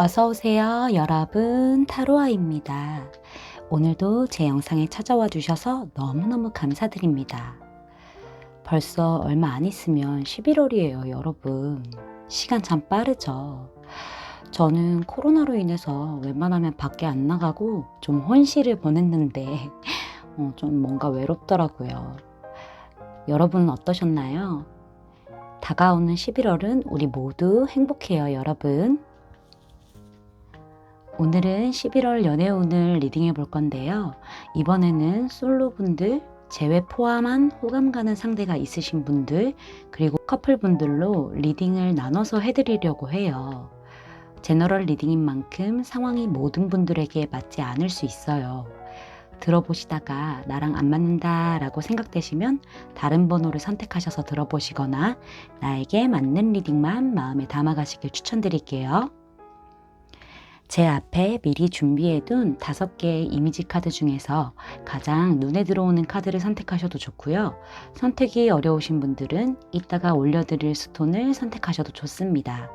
어서오세요, 여러분. 타로아입니다. 오늘도 제 영상에 찾아와 주셔서 너무너무 감사드립니다. 벌써 얼마 안 있으면 11월이에요, 여러분. 시간 참 빠르죠. 저는 코로나로 인해서 웬만하면 밖에 안 나가고 좀 혼실을 보냈는데 좀 뭔가 외롭더라고요. 여러분은 어떠셨나요? 다가오는 11월은 우리 모두 행복해요, 여러분. 오늘은 11월 연애운을 리딩해 볼 건데요. 이번에는 솔로분들, 제외 포함한 호감 가는 상대가 있으신 분들, 그리고 커플분들로 리딩을 나눠서 해드리려고 해요. 제너럴 리딩인 만큼 상황이 모든 분들에게 맞지 않을 수 있어요. 들어보시다가 나랑 안 맞는다 라고 생각되시면 다른 번호를 선택하셔서 들어보시거나 나에게 맞는 리딩만 마음에 담아가시길 추천드릴게요. 제 앞에 미리 준비해둔 5개의 이미지 카드 중에서 가장 눈에 들어오는 카드를 선택하셔도 좋고요. 선택이 어려우신 분들은 이따가 올려드릴 스톤을 선택하셔도 좋습니다.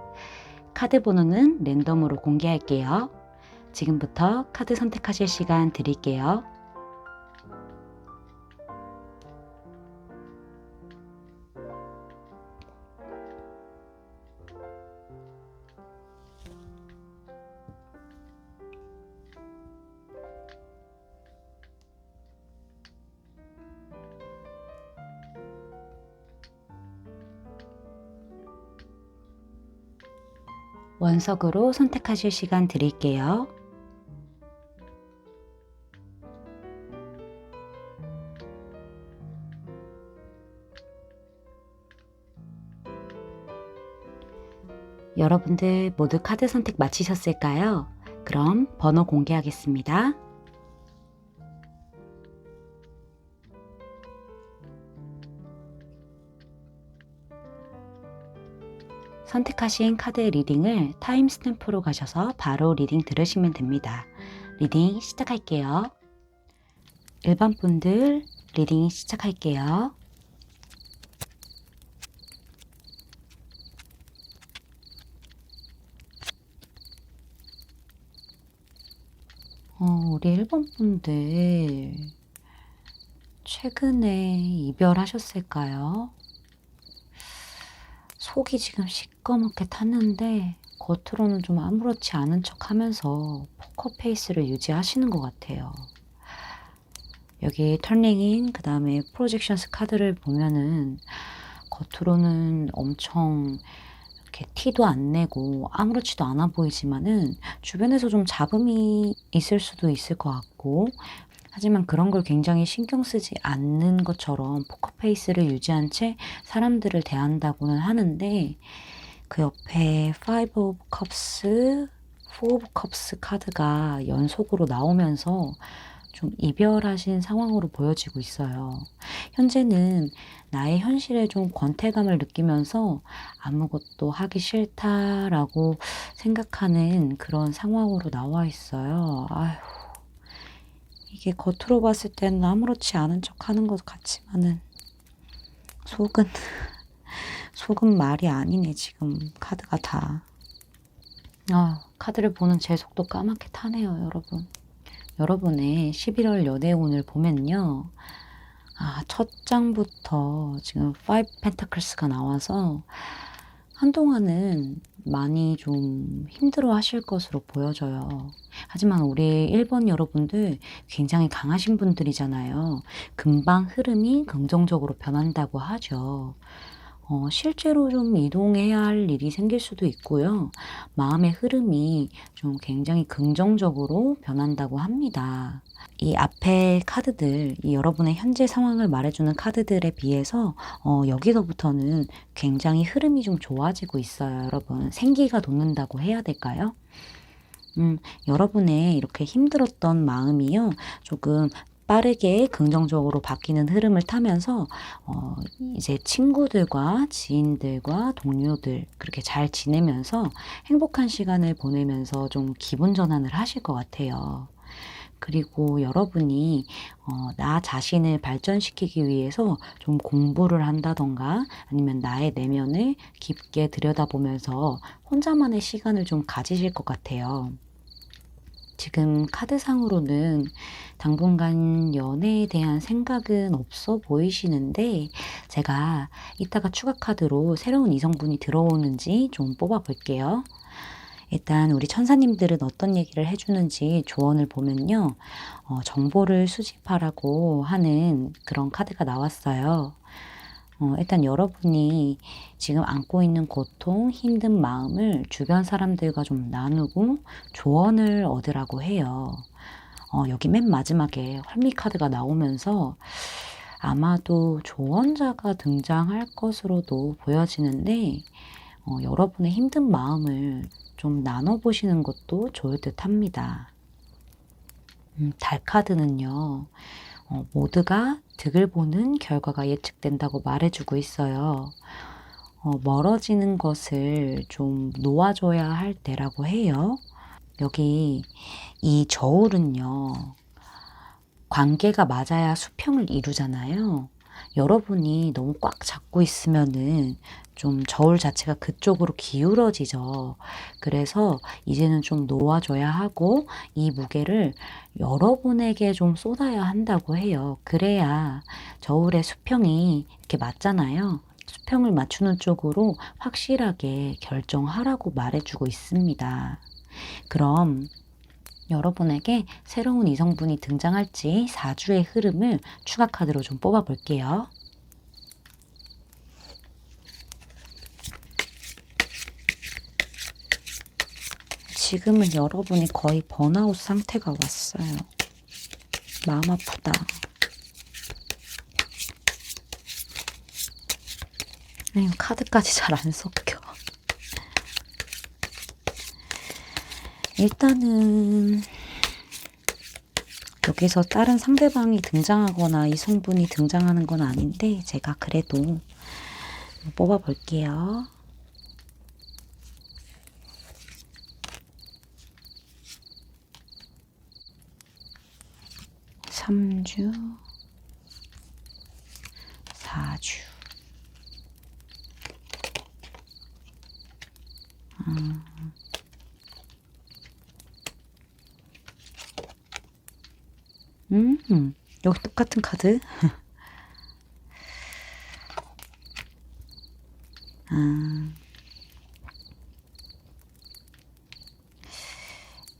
카드 번호는 랜덤으로 공개할게요. 지금부터 카드 선택하실 시간 드릴게요. 원석으로 선택하실 시간 드릴게요. 여러분들 모두 카드 선택 마치셨을까요? 그럼 번호 공개하겠습니다. 선택하신 카드의 리딩을 타임스탬프로 가셔서 바로 리딩 들으시면 됩니다. 리딩 시작할게요. 일반 분들 리딩 시작할게요. 우리 1번 분들 최근에 이별하셨을까요? 속이 지금 시꺼멓게 탔는데 겉으로는 좀 아무렇지 않은 척 하면서 포커페이스를 유지하시는 것 같아요. 여기 턴링인 그 다음에 프로젝션스 카드를 보면은 겉으로는 엄청 이렇게 티도 안 내고 아무렇지도 않아 보이지만은 주변에서 좀 잡음이 있을 수도 있을 것 같고, 하지만 그런 걸 굉장히 신경 쓰지 않는 것처럼 포커페이스를 유지한 채 사람들을 대한다고는 하는데, 그 옆에 Five of Cups, Four of Cups 카드가 연속으로 나오면서 좀 이별하신 상황으로 보여지고 있어요. 현재는 나의 현실에 좀 권태감을 느끼면서 아무것도 하기 싫다라고 생각하는 그런 상황으로 나와 있어요. 아휴, 이게 겉으로 봤을 때는 아무렇지 않은 척 하는 것 같지만은 속은 속은 말이 아니네, 지금 카드가 다. 카드를 보는 제 속도 까맣게 타네요, 여러분. 여러분의 11월 연애운을 보면요. 첫 장부터 지금 5 펜타클스가 나와서 한동안은 많이 좀 힘들어 하실 것으로 보여져요. 하지만 우리 1번 여러분들 굉장히 강하신 분들이잖아요. 금방 흐름이 긍정적으로 변한다고 하죠. 실제로 좀 이동해야 할 일이 생길 수도 있고요. 마음의 흐름이 좀 굉장히 긍정적으로 변한다고 합니다. 이 앞에 카드들, 이 여러분의 현재 상황을 말해주는 카드들에 비해서 여기서부터는 굉장히 흐름이 좀 좋아지고 있어요, 여러분. 생기가 돋는다고 해야 될까요? 여러분의 이렇게 힘들었던 마음이요, 조금 빠르게 긍정적으로 바뀌는 흐름을 타면서 이제 친구들과 지인들과 동료들 그렇게 잘 지내면서 행복한 시간을 보내면서 좀 기분 전환을 하실 것 같아요. 그리고 여러분이 나 자신을 발전시키기 위해서 좀 공부를 한다던가 아니면 나의 내면을 깊게 들여다보면서 혼자만의 시간을 좀 가지실 것 같아요. 지금 카드상으로는 당분간 연애에 대한 생각은 없어 보이시는데 제가 이따가 추가 카드로 새로운 이성분이 들어오는지 좀 뽑아 볼게요. 일단 우리 천사님들은 어떤 얘기를 해주는지 조언을 보면요. 정보를 수집하라고 하는 그런 카드가 나왔어요. 일단 여러분이 지금 안고 있는 고통, 힘든 마음을 주변 사람들과 좀 나누고 조언을 얻으라고 해요. 여기 맨 마지막에 활미 카드가 나오면서 아마도 조언자가 등장할 것으로도 보여지는데 여러분의 힘든 마음을 좀 나눠보시는 것도 좋을 듯 합니다. 달 카드는요. 모두가 득을 보는 결과가 예측된다고 말해주고 있어요. 멀어지는 것을 좀 놓아줘야 할 때라고 해요. 여기 이 저울은요. 관계가 맞아야 수평을 이루잖아요. 여러분이 너무 꽉 잡고 있으면은 좀 저울 자체가 그쪽으로 기울어지죠. 그래서 이제는 좀 놓아줘야 하고 이 무게를 여러분에게 좀 쏟아야 한다고 해요. 그래야 저울의 수평이 이렇게 맞잖아요. 수평을 맞추는 쪽으로 확실하게 결정하라고 말해주고 있습니다. 그럼 여러분에게 새로운 이성분이 등장할지 4주의 흐름을 추가 카드로 좀 뽑아 볼게요. 지금은 여러분이 거의 번아웃 상태가 왔어요. 마음 아프다. 카드까지 잘 안 섞여. 일단은 여기서 다른 상대방이 등장하거나 이성분이 등장하는 건 아닌데 제가 그래도 뽑아 볼게요. (3주) (4주) 여기 똑같은 카드.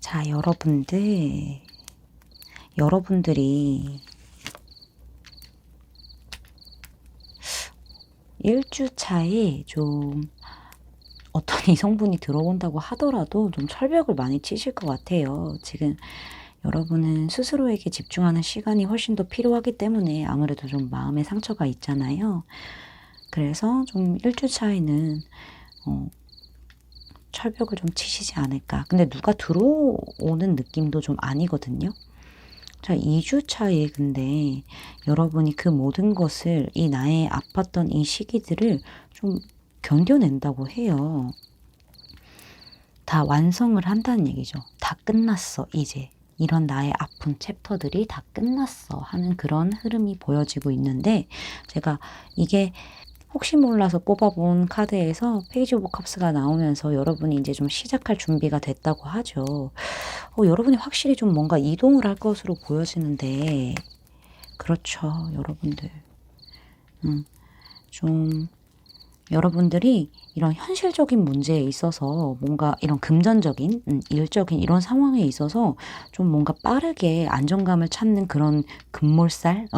자, 여러분들이 1주 차에 좀 어떤 이성분이 들어온다고 하더라도 좀 철벽을 많이 치실 것 같아요. 지금 여러분은 스스로에게 집중하는 시간이 훨씬 더 필요하기 때문에 아무래도 좀 마음에 상처가 있잖아요. 그래서 좀 1주 차에는 철벽을 좀 치시지 않을까. 근데 누가 들어오는 느낌도 좀 아니거든요. 자, 2주 차에 근데 여러분이 그 모든 것을 이 나의 아팠던 이 시기들을 좀 견뎌낸다고 해요. 다 완성을 한다는 얘기죠. 다 끝났어, 이제. 이런 나의 아픈 챕터들이 다 끝났어 하는 그런 흐름이 보여지고 있는데 제가 이게 혹시 몰라서 뽑아본 카드에서 페이지 오브 컵스가 나오면서 여러분이 이제 좀 시작할 준비가 됐다고 하죠. 여러분이 확실히 좀 뭔가 이동을 할 것으로 보여지는데 그렇죠, 여러분들. 좀 여러분들이 이런 현실적인 문제에 있어서 뭔가 이런 금전적인, 일적인 이런 상황에 있어서 좀 뭔가 빠르게 안정감을 찾는 그런 급몰살?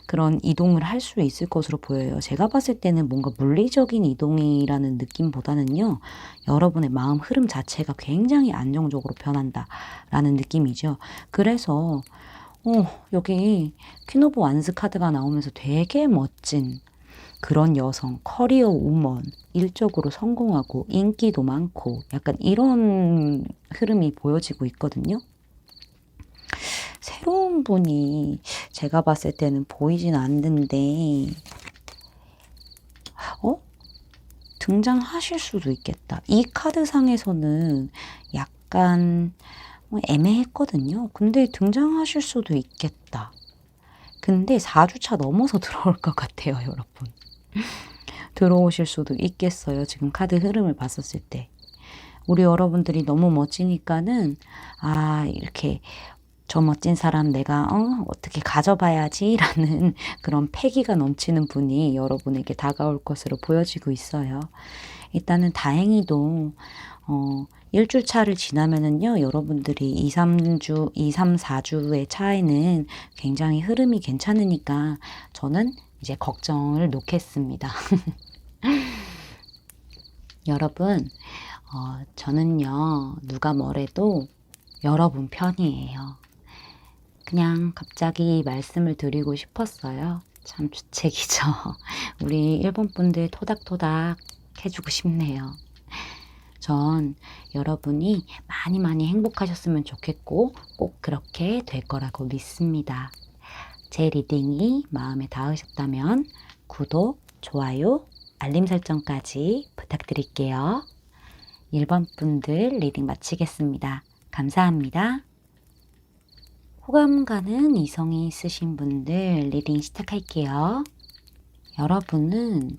그런 이동을 할 수 있을 것으로 보여요. 제가 봤을 때는 뭔가 물리적인 이동이라는 느낌보다는요. 여러분의 마음 흐름 자체가 굉장히 안정적으로 변한다라는 느낌이죠. 그래서 여기 퀸 오브 완스 카드가 나오면서 되게 멋진 그런 여성, 커리어 우먼, 일적으로 성공하고 인기도 많고 약간 이런 흐름이 보여지고 있거든요. 새로운 분이 제가 봤을 때는 보이진 않는데 등장하실 수도 있겠다. 이 카드상에서는 약간 애매했거든요. 근데 등장하실 수도 있겠다. 근데 4주차 넘어서 들어올 것 같아요, 여러분. 들어오실 수도 있겠어요. 지금 카드 흐름을 봤었을 때. 우리 여러분들이 너무 멋지니까는 이렇게 저 멋진 사람 내가 어떻게 가져봐야지 라는 그런 패기가 넘치는 분이 여러분에게 다가올 것으로 보여지고 있어요. 일단은 다행히도 일주일 차를 지나면은요, 여러분들이 2, 3주, 2, 3, 4주의 차이는 굉장히 흐름이 괜찮으니까 저는 이제 걱정을 놓겠습니다. 여러분, 저는요, 누가 뭐래도 여러분 편이에요. 그냥 갑자기 말씀을 드리고 싶었어요. 참 주책이죠. 우리 일본 분들 토닥토닥 해주고 싶네요. 전 여러분이 많이 행복하셨으면 좋겠고 꼭 그렇게 될 거라고 믿습니다. 제 리딩이 마음에 닿으셨다면 구독, 좋아요, 알림 설정까지 부탁드릴게요. 1번 분들 리딩 마치겠습니다. 감사합니다. 호감 가는 이성이 있으신 분들 리딩 시작할게요. 여러분은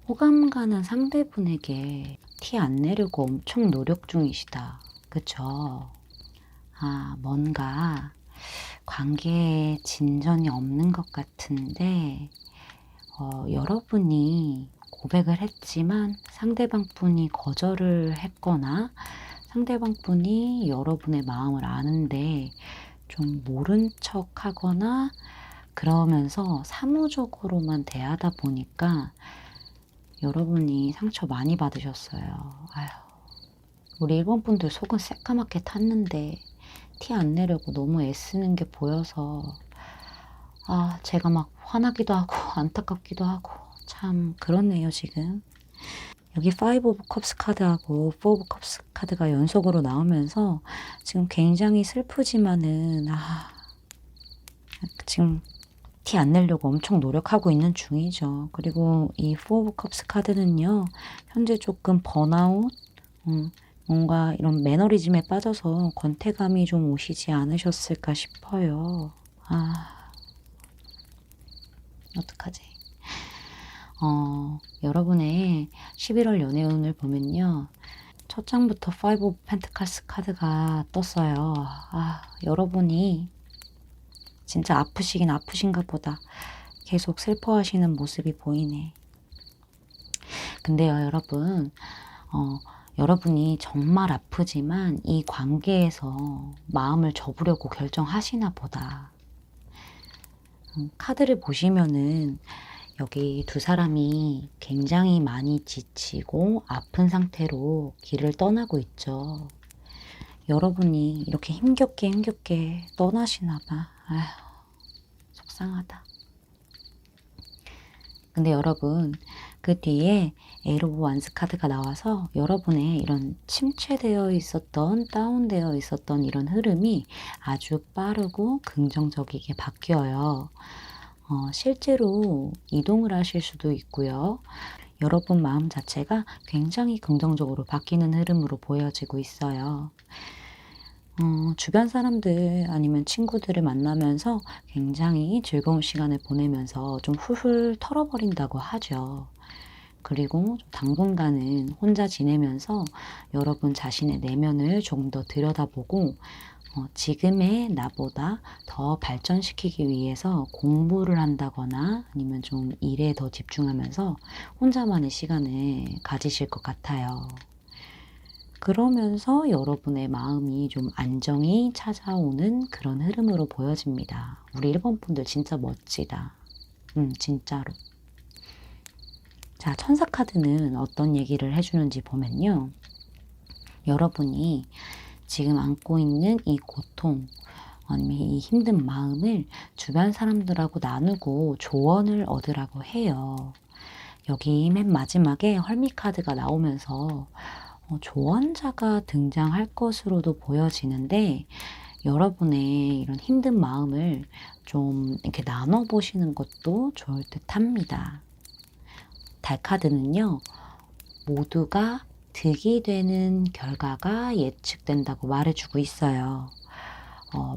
호감 가는 상대분에게 티 안 내려고 엄청 노력 중이시다. 그쵸? 뭔가 관계에 진전이 없는 것 같은데 여러분이 고백을 했지만 상대방 분이 거절을 했거나 상대방 분이 여러분의 마음을 아는데 좀 모른 척 하거나 그러면서 사무적으로만 대하다 보니까 여러분이 상처 많이 받으셨어요. 우리 일본 분들 속은 새까맣게 탔는데 티 안 내려고 너무 애쓰는 게 보여서 제가 막 화나기도 하고 안타깝기도 하고 참 그렇네요 지금. 여기 5 오브 컵스 카드하고 4 오브 컵스 카드가 연속으로 나오면서 지금 굉장히 슬프지만은 지금 티 안 내려고 엄청 노력하고 있는 중이죠. 그리고 이 4 오브 컵스 카드는요, 현재 조금 번아웃, 뭔가 이런 매너리즘에 빠져서 권태감이 좀 오시지 않으셨을까 싶어요. 어떡하지? 여러분의 11월 연애운을 보면요. 첫 장부터 5 오브 펜트클스 카드가 떴어요. 여러분이 진짜 아프시긴 아프신가 보다. 계속 슬퍼하시는 모습이 보이네. 근데요, 여러분, 여러분이 정말 아프지만 이 관계에서 마음을 접으려고 결정하시나 보다. 카드를 보시면은 여기 두 사람이 굉장히 많이 지치고 아픈 상태로 길을 떠나고 있죠. 여러분이 이렇게 힘겹게 떠나시나 봐. 속상하다. 근데 여러분, 그 뒤에 에이트 오브 완스 카드가 나와서 여러분의 이런 침체되어 있었던, 다운되어 있었던 이런 흐름이 아주 빠르고 긍정적이게 바뀌어요. 실제로 이동을 하실 수도 있고요. 여러분 마음 자체가 굉장히 긍정적으로 바뀌는 흐름으로 보여지고 있어요. 주변 사람들 아니면 친구들을 만나면서 굉장히 즐거운 시간을 보내면서 좀 훌훌 털어버린다고 하죠. 그리고 당분간은 혼자 지내면서 여러분 자신의 내면을 조금 더 들여다보고 지금의 나보다 더 발전시키기 위해서 공부를 한다거나 아니면 좀 일에 더 집중하면서 혼자만의 시간을 가지실 것 같아요. 그러면서 여러분의 마음이 좀 안정이 찾아오는 그런 흐름으로 보여집니다. 우리 일본 분들 진짜 멋지다. 진짜로. 자, 천사 카드는 어떤 얘기를 해주는지 보면요. 여러분이 지금 안고 있는 이 고통, 아니면 이 힘든 마음을 주변 사람들하고 나누고 조언을 얻으라고 해요. 여기 맨 마지막에 헐미 카드가 나오면서 조언자가 등장할 것으로도 보여지는데 여러분의 이런 힘든 마음을 좀 이렇게 나눠보시는 것도 좋을 듯 합니다. 달 카드는요, 모두가 득이 되는 결과가 예측된다고 말해주고 있어요.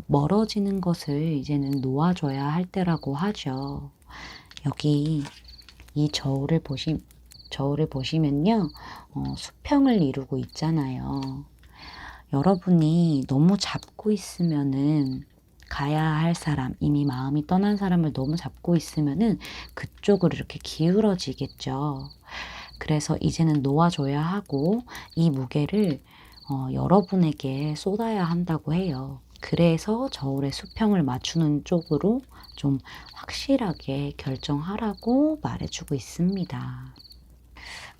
멀어지는 것을 이제는 놓아줘야 할 때라고 하죠. 여기 이 저울을 보시면요. 수평을 이루고 있잖아요. 여러분이 너무 잡고 있으면은 가야 할 사람, 이미 마음이 떠난 사람을 너무 잡고 있으면은 그쪽으로 이렇게 기울어지겠죠. 그래서 이제는 놓아줘야 하고 이 무게를 여러분에게 쏟아야 한다고 해요. 그래서 저울의 수평을 맞추는 쪽으로 좀 확실하게 결정하라고 말해주고 있습니다.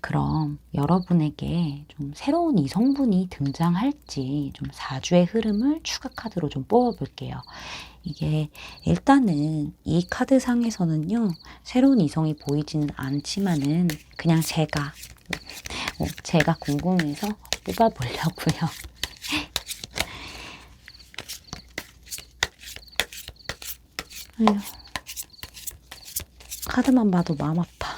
그럼 여러분에게 좀 새로운 이성분이 등장할지 좀 4주의 흐름을 추가 카드로 좀 뽑아볼게요. 이게 일단은 이 카드상에서는요, 새로운 이성이 보이지는 않지만은 그냥 제가 궁금해서 뽑아보려고요. 아휴, 카드만 봐도 마음 아파.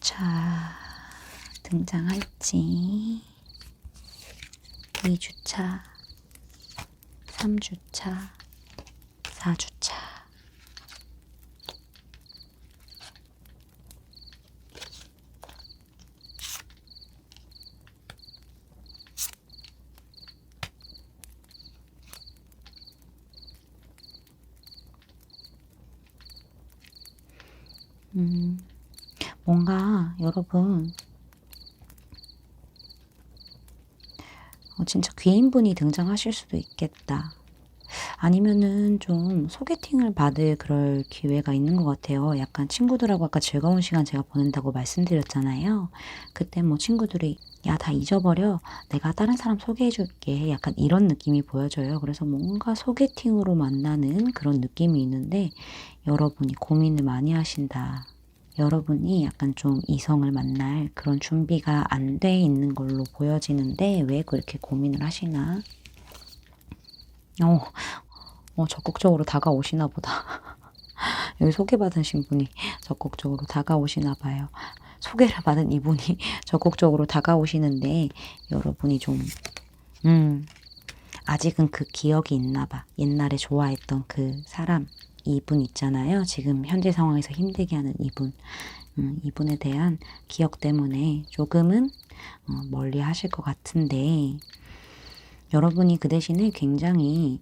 자, 등장할지 2주차, 3주차, 4주차. 뭔가 여러분 진짜 귀인분이 등장하실 수도 있겠다. 아니면은 좀 소개팅을 받을 그럴 기회가 있는 것 같아요. 약간 친구들하고 아까 즐거운 시간 제가 보낸다고 말씀드렸잖아요. 그때 뭐 친구들이 야, 다 잊어버려. 내가 다른 사람 소개해 줄게. 약간 이런 느낌이 보여져요. 그래서 뭔가 소개팅으로 만나는 그런 느낌이 있는데 여러분이 고민을 많이 하신다. 여러분이 약간 좀 이성을 만날 그런 준비가 안 돼 있는 걸로 보여지는데 왜 그렇게 고민을 하시나? 적극적으로 다가오시나 보다. 여기 소개받으신 분이 적극적으로 다가오시나 봐요. 소개를 받은 이분이 적극적으로 다가오시는데 여러분이 좀 아직은 그 기억이 있나 봐. 옛날에 좋아했던 그 사람, 이분 있잖아요. 지금 현재 상황에서 힘들게 하는 이분. 이분에 대한 기억 때문에 조금은 멀리 하실 것 같은데 여러분이 그 대신에 굉장히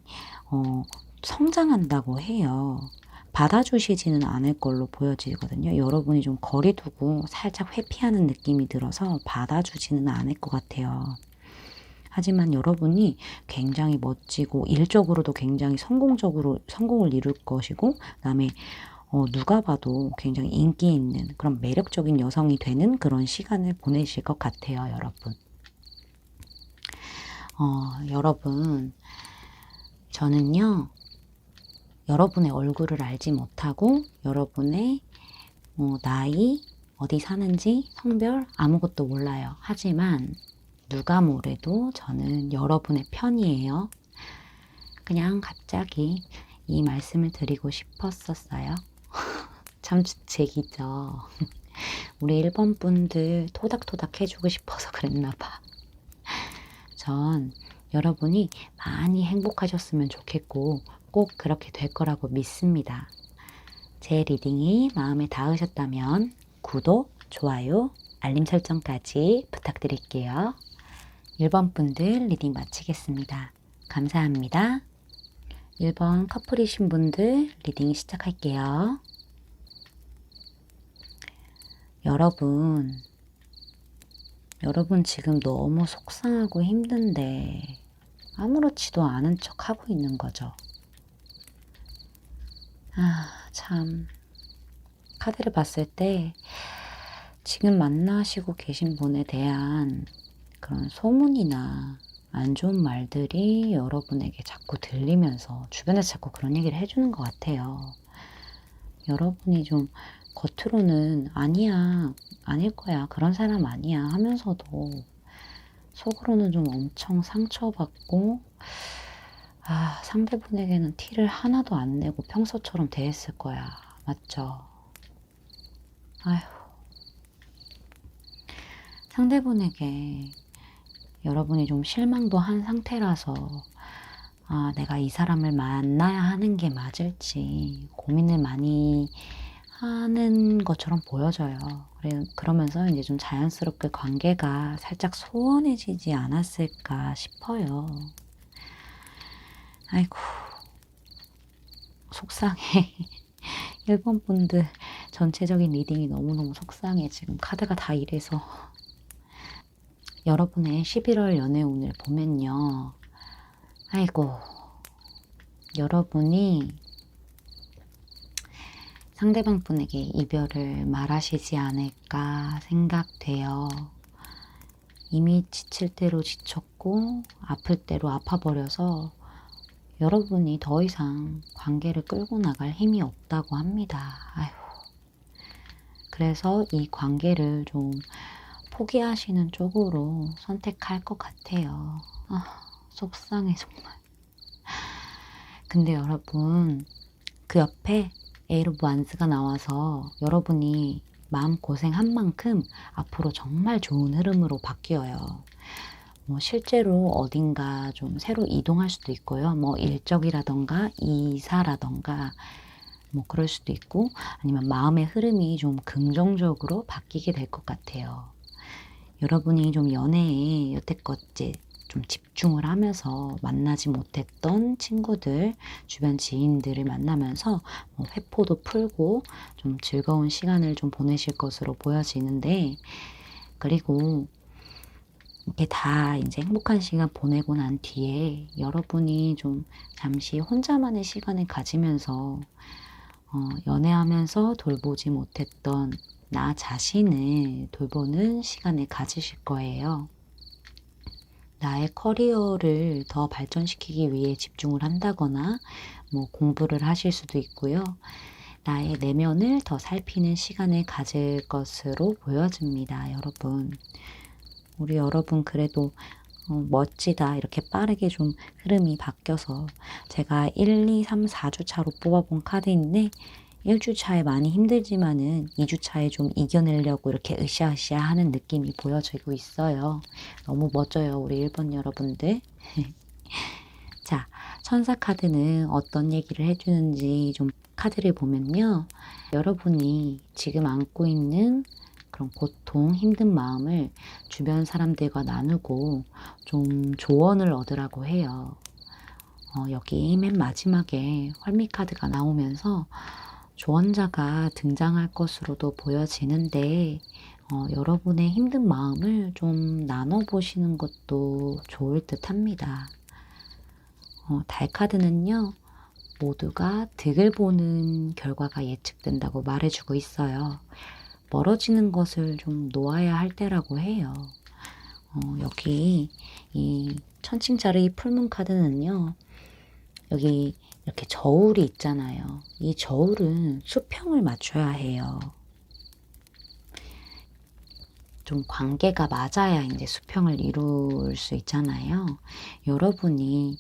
성장한다고 해요. 받아주시지는 않을 걸로 보여지거든요. 여러분이 좀 거리 두고 살짝 회피하는 느낌이 들어서 받아주지는 않을 것 같아요. 하지만 여러분이 굉장히 멋지고 일적으로도 굉장히 성공을 이룰 것이고 그다음에 누가 봐도 굉장히 인기 있는 그런 매력적인 여성이 되는 그런 시간을 보내실 것 같아요, 여러분. 여러분, 저는요, 여러분의 얼굴을 알지 못하고 여러분의 나이, 어디 사는지, 성별 아무것도 몰라요. 하지만 누가 뭐래도 저는 여러분의 편이에요. 그냥 갑자기 이 말씀을 드리고 싶었었어요. 참 주책이죠. 우리 1번 분들 토닥토닥 해주고 싶어서 그랬나 봐. 전 여러분이 많이 행복하셨으면 좋겠고 꼭 그렇게 될 거라고 믿습니다. 제 리딩이 마음에 닿으셨다면 구독, 좋아요, 알림 설정까지 부탁드릴게요. 1번 분들 리딩 마치겠습니다. 감사합니다. 1번 커플이신 분들 리딩 시작할게요. 여러분 지금 너무 속상하고 힘든데 아무렇지도 않은 척 하고 있는 거죠. 참. 카드를 봤을 때 지금 만나시고 계신 분에 대한 그런 소문이나 안 좋은 말들이 여러분에게 자꾸 들리면서 주변에서 자꾸 그런 얘기를 해주는 것 같아요. 여러분이 좀 겉으로는 아니야, 아닐 거야, 그런 사람 아니야 하면서도 속으로는 좀 엄청 상처받고 상대분에게는 티를 하나도 안 내고 평소처럼 대했을 거야. 맞죠? 아휴, 상대분에게 여러분이 좀 실망도 한 상태라서 내가 이 사람을 만나야 하는 게 맞을지 고민을 많이 하는 것처럼 보여져요. 그러면서 이제 좀 자연스럽게 관계가 살짝 소원해지지 않았을까 싶어요. 아이고, 속상해. 1번 분들 전체적인 리딩이 너무너무 속상해. 지금 카드가 다 이래서. 여러분의 11월 연애운을 보면요. 아이고, 여러분이 상대방 분에게 이별을 말하시지 않을까 생각돼요. 이미 지칠 대로 지쳤고 아플 대로 아파버려서 여러분이 더 이상 관계를 끌고 나갈 힘이 없다고 합니다. 아휴. 그래서 이 관계를 좀 포기하시는 쪽으로 선택할 것 같아요. 속상해 정말. 근데 여러분, 그 옆에 에이로 완스가 나와서 여러분이 마음고생한 만큼 앞으로 정말 좋은 흐름으로 바뀌어요. 실제로 어딘가 좀 새로 이동할 수도 있고요. 일적이라던가 이사라던가 그럴 수도 있고, 아니면 마음의 흐름이 좀 긍정적으로 바뀌게 될 것 같아요. 여러분이 좀 연애에 여태껏 이제 좀 집중을 하면서 만나지 못했던 친구들, 주변 지인들을 만나면서 회포도 풀고 좀 즐거운 시간을 좀 보내실 것으로 보여지는데, 그리고 이렇게 다 이제 행복한 시간 보내고 난 뒤에 여러분이 좀 잠시 혼자만의 시간을 가지면서 연애하면서 돌보지 못했던 나 자신을 돌보는 시간을 가지실 거예요. 나의 커리어를 더 발전시키기 위해 집중을 한다거나 공부를 하실 수도 있고요. 나의 내면을 더 살피는 시간을 가질 것으로 보여집니다. 여러분. 우리 여러분 그래도 멋지다. 이렇게 빠르게 좀 흐름이 바뀌어서 제가 1, 2, 3, 4주 차로 뽑아본 카드인데 1주 차에 많이 힘들지만은 2주 차에 좀 이겨내려고 이렇게 으쌰으쌰 하는 느낌이 보여지고 있어요. 너무 멋져요. 우리 1번 여러분들. 자, 천사 카드는 어떤 얘기를 해주는지 좀 카드를 보면요. 여러분이 지금 안고 있는 그런 고통, 힘든 마음을 주변 사람들과 나누고 좀 조언을 얻으라고 해요. 여기 맨 마지막에 활미 카드가 나오면서 조언자가 등장할 것으로도 보여지는데 여러분의 힘든 마음을 좀 나눠보시는 것도 좋을 듯 합니다. 달 카드는요. 모두가 득을 보는 결과가 예측된다고 말해주고 있어요. 멀어지는 것을 좀 놓아야 할 때라고 해요. 여기 이 천칭자르이 풀문 카드는요. 여기 이렇게 저울이 있잖아요. 이 저울은 수평을 맞춰야 해요. 좀 관계가 맞아야 이제 수평을 이룰 수 있잖아요. 여러분이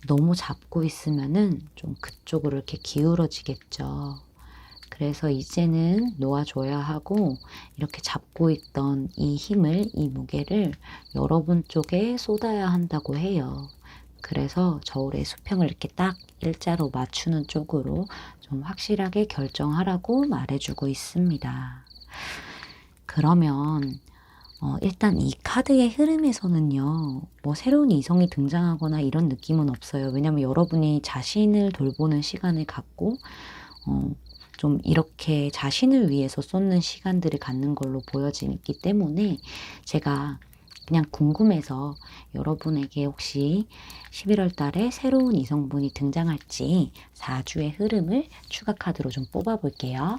너무 잡고 있으면은 좀 그쪽으로 이렇게 기울어지겠죠. 그래서 이제는 놓아줘야 하고 이렇게 잡고 있던 이 힘을, 이 무게를 여러분 쪽에 쏟아야 한다고 해요. 그래서 저울의 수평을 이렇게 딱 일자로 맞추는 쪽으로 좀 확실하게 결정하라고 말해주고 있습니다. 그러면 일단 이 카드의 흐름에서는요, 새로운 이성이 등장하거나 이런 느낌은 없어요. 왜냐면 여러분이 자신을 돌보는 시간을 갖고 좀 이렇게 자신을 위해서 쏟는 시간들을 갖는 걸로 보여지기 때문에 제가 그냥 궁금해서 여러분에게 혹시 11월 달에 새로운 이성분이 등장할지 4주의 흐름을 추가 카드로 좀 뽑아 볼게요.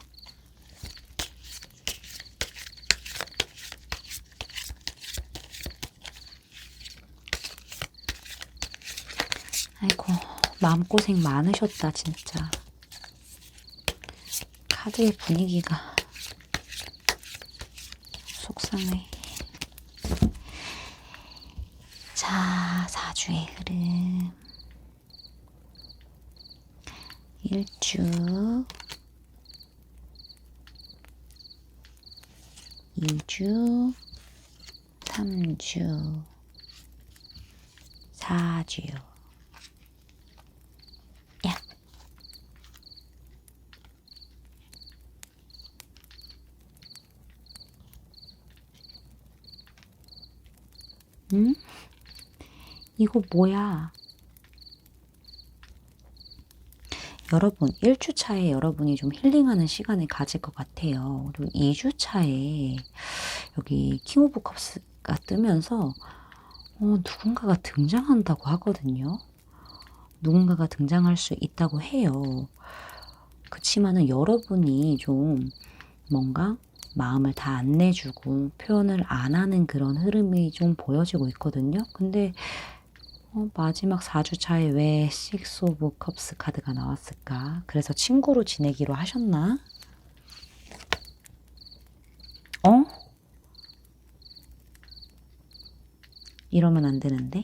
아이고, 마음고생 많으셨다, 진짜. 카드의 분위기가 속상해. 자, 4주의 흐름. 1주, 2주, 3주, 4주. 야. 응? 이거 뭐야? 여러분, 1주차에 여러분이 좀 힐링하는 시간을 가질 것 같아요. 그리고 2주차에 여기 킹 오브 컵스가 뜨면서 누군가가 등장한다고 하거든요. 누군가가 등장할 수 있다고 해요. 그치만은 여러분이 좀 뭔가 마음을 다 안 내주고 표현을 안 하는 그런 흐름이 좀 보여지고 있거든요. 근데 마지막 4주차에 왜 식스 오브 컵스 카드가 나왔을까? 그래서 친구로 지내기로 하셨나? 이러면 안 되는데?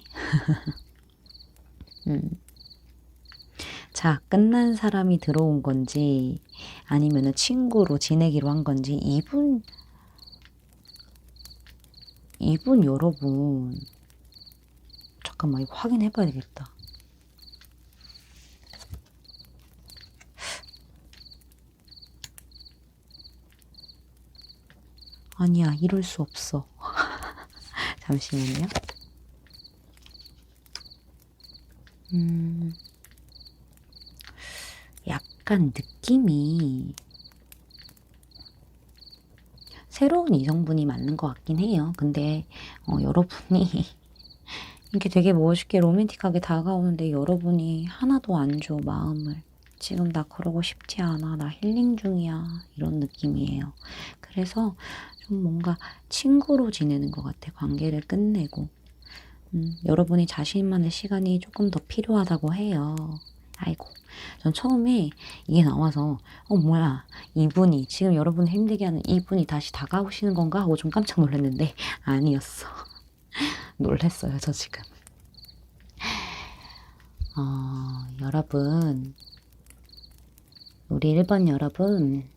자, 끝난 사람이 들어온 건지 아니면은 친구로 지내기로 한 건지 이분 여러분 잠깐만 이거 확인해 봐야 되겠다. 아니야, 이럴 수 없어. 잠시만요. 약간 느낌이 새로운 이성분이 맞는 것 같긴 해요. 근데 여러분이 이게 되게 멋있게 로맨틱하게 다가오는데 여러분이 하나도 안 줘, 마음을. 지금 나 그러고 싶지 않아. 나 힐링 중이야. 이런 느낌이에요. 그래서 좀 뭔가 친구로 지내는 것 같아. 관계를 끝내고. 여러분이 자신만의 시간이 조금 더 필요하다고 해요. 아이고. 전 처음에 이게 나와서 뭐야 이분이 지금 여러분을 힘들게 하는 이분이 다시 다가오시는 건가 하고 좀 깜짝 놀랐는데 아니었어. 놀랬어요 저 지금. 여러분 우리 1번 여러분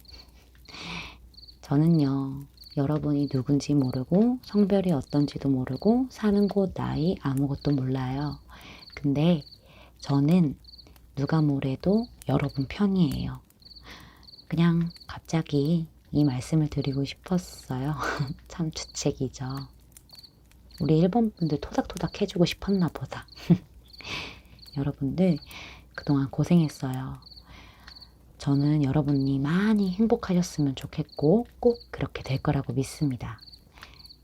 저는요 여러분이 누군지 모르고 성별이 어떤지도 모르고 사는 곳 나이 아무것도 몰라요. 근데 저는 누가 뭐래도 여러분 편이에요. 그냥 갑자기 이 말씀을 드리고 싶었어요. 참 주책이죠. 우리 1번 분들 토닥토닥 해주고 싶었나 보다. 여러분들 그동안 고생했어요. 저는 여러분이 많이 행복하셨으면 좋겠고 꼭 그렇게 될 거라고 믿습니다.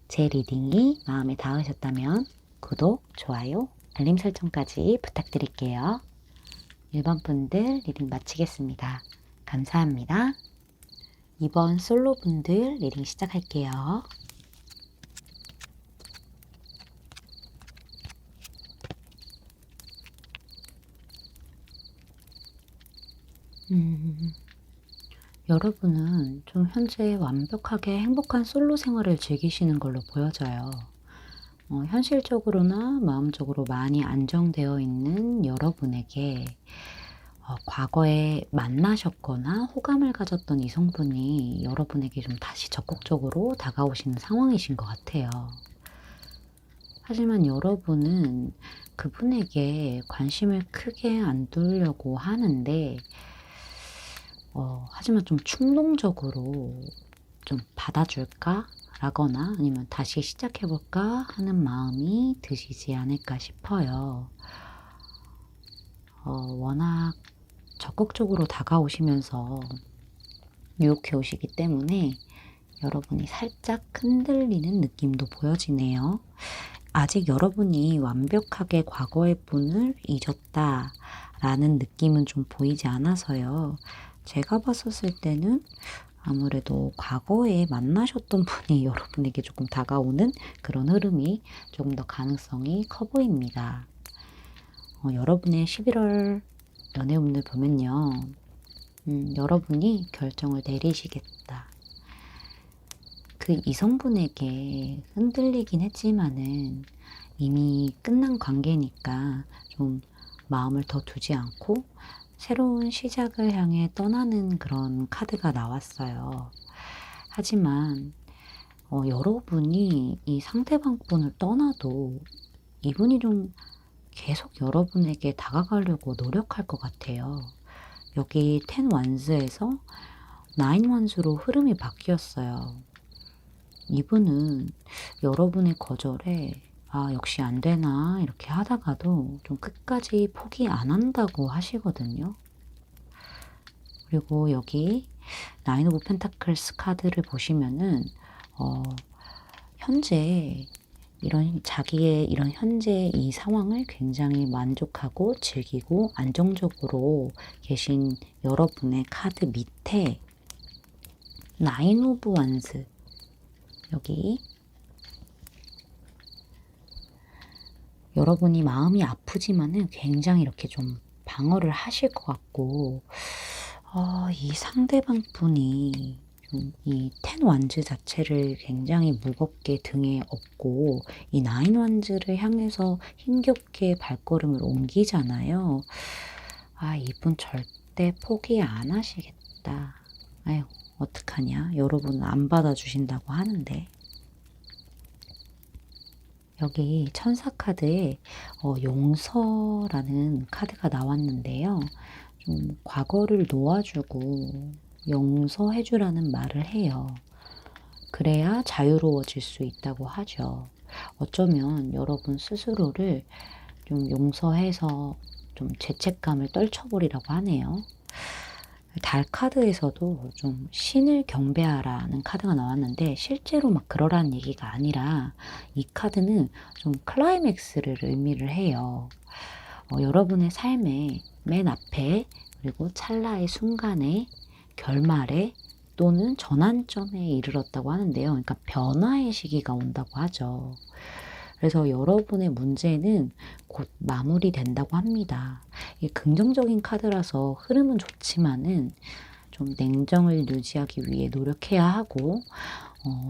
제 리딩이 마음에 닿으셨다면 구독, 좋아요, 알림 설정까지 부탁드릴게요. 1번 분들 리딩 마치겠습니다. 감사합니다. 2번 솔로 분들 리딩 시작할게요. 여러분은 좀 현재 완벽하게 행복한 솔로 생활을 즐기시는 걸로 보여져요. 현실적으로나 마음적으로 많이 안정되어 있는 여러분에게 과거에 만나셨거나 호감을 가졌던 이성분이 여러분에게 좀 다시 적극적으로 다가오시는 상황이신 것 같아요. 하지만 여러분은 그분에게 관심을 크게 안 두려고 하는데 하지만 좀 충동적으로 좀 받아줄까? 라거나 아니면 다시 시작해볼까 하는 마음이 드시지 않을까 싶어요. 워낙 적극적으로 다가오시면서 유혹해 오시기 때문에 여러분이 살짝 흔들리는 느낌도 보여지네요. 아직 여러분이 완벽하게 과거의 분을 잊었다 라는 느낌은 좀 보이지 않아서요. 제가 봤었을 때는 아무래도 과거에 만나셨던 분이 여러분에게 조금 다가오는 그런 흐름이 조금 더 가능성이 커 보입니다. 여러분의 11월 연애 운을 보면요. 여러분이 결정을 내리시겠다. 그 이성분에게 흔들리긴 했지만은 이미 끝난 관계니까 좀 마음을 더 두지 않고 새로운 시작을 향해 떠나는 그런 카드가 나왔어요. 하지만 여러분이 이 상대방 분을 떠나도 이분이 좀 계속 여러분에게 다가가려고 노력할 것 같아요. 여기 10 완스에서 9 완스로 흐름이 바뀌었어요. 이분은 여러분의 거절에 역시 안 되나 이렇게 하다가도 좀 끝까지 포기 안 한다고 하시거든요. 그리고 여기 9 오브 펜타클스 카드를 보시면은 현재 자기의 이런 현재 이 상황을 굉장히 만족하고 즐기고 안정적으로 계신 여러분의 카드 밑에 9 오브 완스, 여기 여러분이 마음이 아프지만은 굉장히 이렇게 좀 방어를 하실 것 같고, 이 상대방 분이 이 10 완즈 자체를 굉장히 무겁게 등에 업고 이 9 완즈를 향해서 힘겹게 발걸음을 옮기잖아요. 이분 절대 포기 안 하시겠다. 아유, 어떡하냐. 여러분은 안 받아주신다고 하는데. 여기 천사 카드에 용서라는 카드가 나왔는데요. 좀 과거를 놓아주고 용서해주라는 말을 해요. 그래야 자유로워질 수 있다고 하죠. 어쩌면 여러분 스스로를 좀 용서해서 좀 죄책감을 떨쳐버리라고 하네요. 달 카드에서도 좀 신을 경배하라는 카드가 나왔는데 실제로 막 그러라는 얘기가 아니라 이 카드는 좀 클라이맥스를 의미를 해요. 여러분의 삶의 맨 앞에 그리고 찰나의 순간에 결말에 또는 전환점에 이르렀다고 하는데요. 그러니까 변화의 시기가 온다고 하죠. 그래서 여러분의 문제는 곧 마무리된다고 합니다. 이게 긍정적인 카드라서 흐름은 좋지만은 좀 냉정을 유지하기 위해 노력해야 하고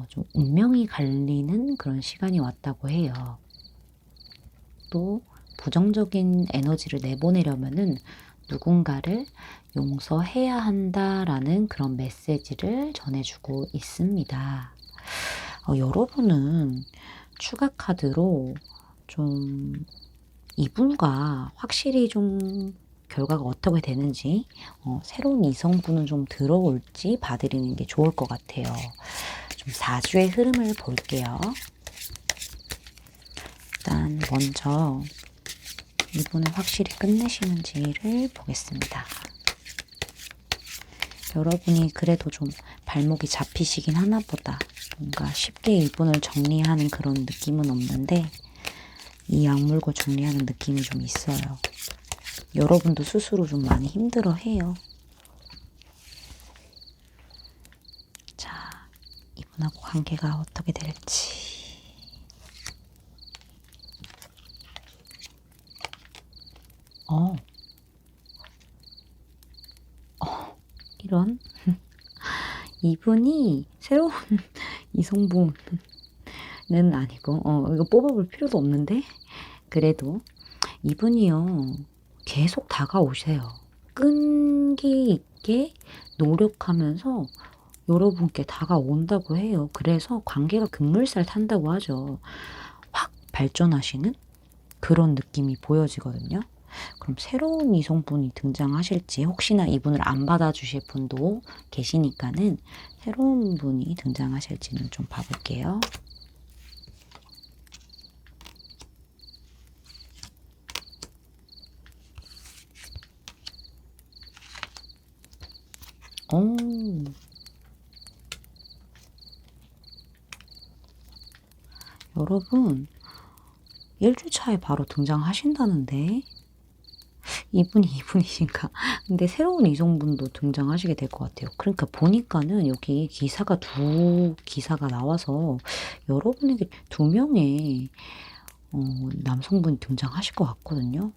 좀 운명이 갈리는 그런 시간이 왔다고 해요. 또 부정적인 에너지를 내보내려면은 누군가를 용서해야 한다라는 그런 메시지를 전해주고 있습니다. 여러분은 추가 카드로 좀 이분과 확실히 좀 결과가 어떻게 되는지 새로운 이성분은 좀 들어올지 봐드리는 게 좋을 것 같아요. 좀 4주의 흐름을 볼게요. 일단 먼저 이분을 확실히 끝내시는지를 보겠습니다. 여러분이 그래도 좀 발목이 잡히시긴 하나 보다. 뭔가 쉽게 이분을 정리하는 그런 느낌은 없는데 이 악물고 정리하는 느낌이 좀 있어요. 여러분도 스스로 좀 많이 힘들어해요. 자, 이분하고 관계가 어떻게 될지. 이런 이분이 새로운 이성분은 아니고 이거 뽑아볼 필요도 없는데 그래도 이분이요 계속 다가오세요. 끈기 있게 노력하면서 여러분께 다가온다고 해요. 그래서 관계가 급물살 탄다고 하죠. 확 발전하시는 그런 느낌이 보여지거든요. 그럼 새로운 이성분이 등장하실지 혹시나 이분을 안 받아주실 분도 계시니까는 새로운 분이 등장하실지는 좀 봐볼게요. 여러분 1주 차에 바로 등장하신다는데 이분이신가? 근데 새로운 이성분도 등장하시게 될 것 같아요. 그러니까 보니까는 여기 기사가 두 기사가 나와서 여러분에게 2명의 남성분이 등장하실 것 같거든요.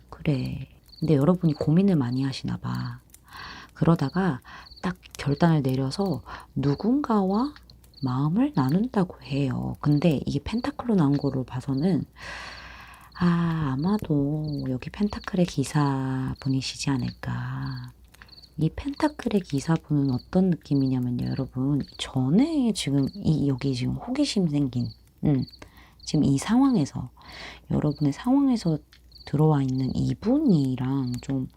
그래. 근데 여러분이 고민을 많이 하시나 봐. 그러다가 딱 결단을 내려서 누군가와 마음을 나눈다고 해요. 근데 이게 펜타클로 나온 거로 봐서는 아마도 여기 펜타클의 기사분이시지 않을까. 이 펜타클의 기사분은 어떤 느낌이냐면요, 여러분. 전에 지금 여기 지금 호기심 생긴, 지금 이 상황에서, 여러분의 상황에서 들어와 있는 이분이랑 좀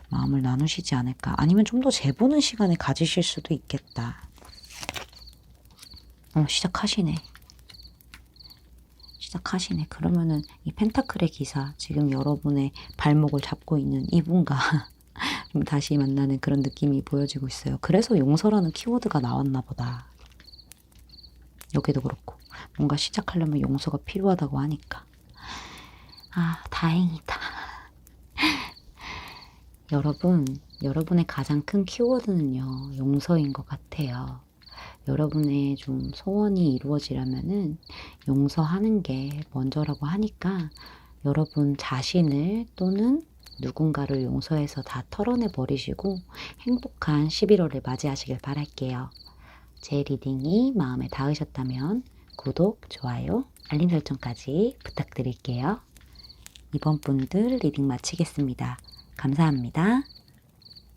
마음을 나누시지 않을까. 아니면 좀 더 재보는 시간을 가지실 수도 있겠다. 시작하시네. 그러면은 이 펜타클의 기사, 지금 여러분의 발목을 잡고 있는 이분과 좀 다시 만나는 그런 느낌이 보여지고 있어요. 그래서 용서라는 키워드가 나왔나 보다. 여기도 그렇고 뭔가 시작하려면 용서가 필요하다고 하니까. 다행이다. 여러분의 가장 큰 키워드는요, 용서인 것 같아요. 여러분의 좀 소원이 이루어지려면은 용서하는 게 먼저라고 하니까 여러분 자신을 또는 누군가를 용서해서 다 털어내 버리시고 행복한 11월을 맞이하시길 바랄게요. 제 리딩이 마음에 닿으셨다면 구독, 좋아요, 알림 설정까지 부탁드릴게요. 이번 분들 리딩 마치겠습니다. 감사합니다.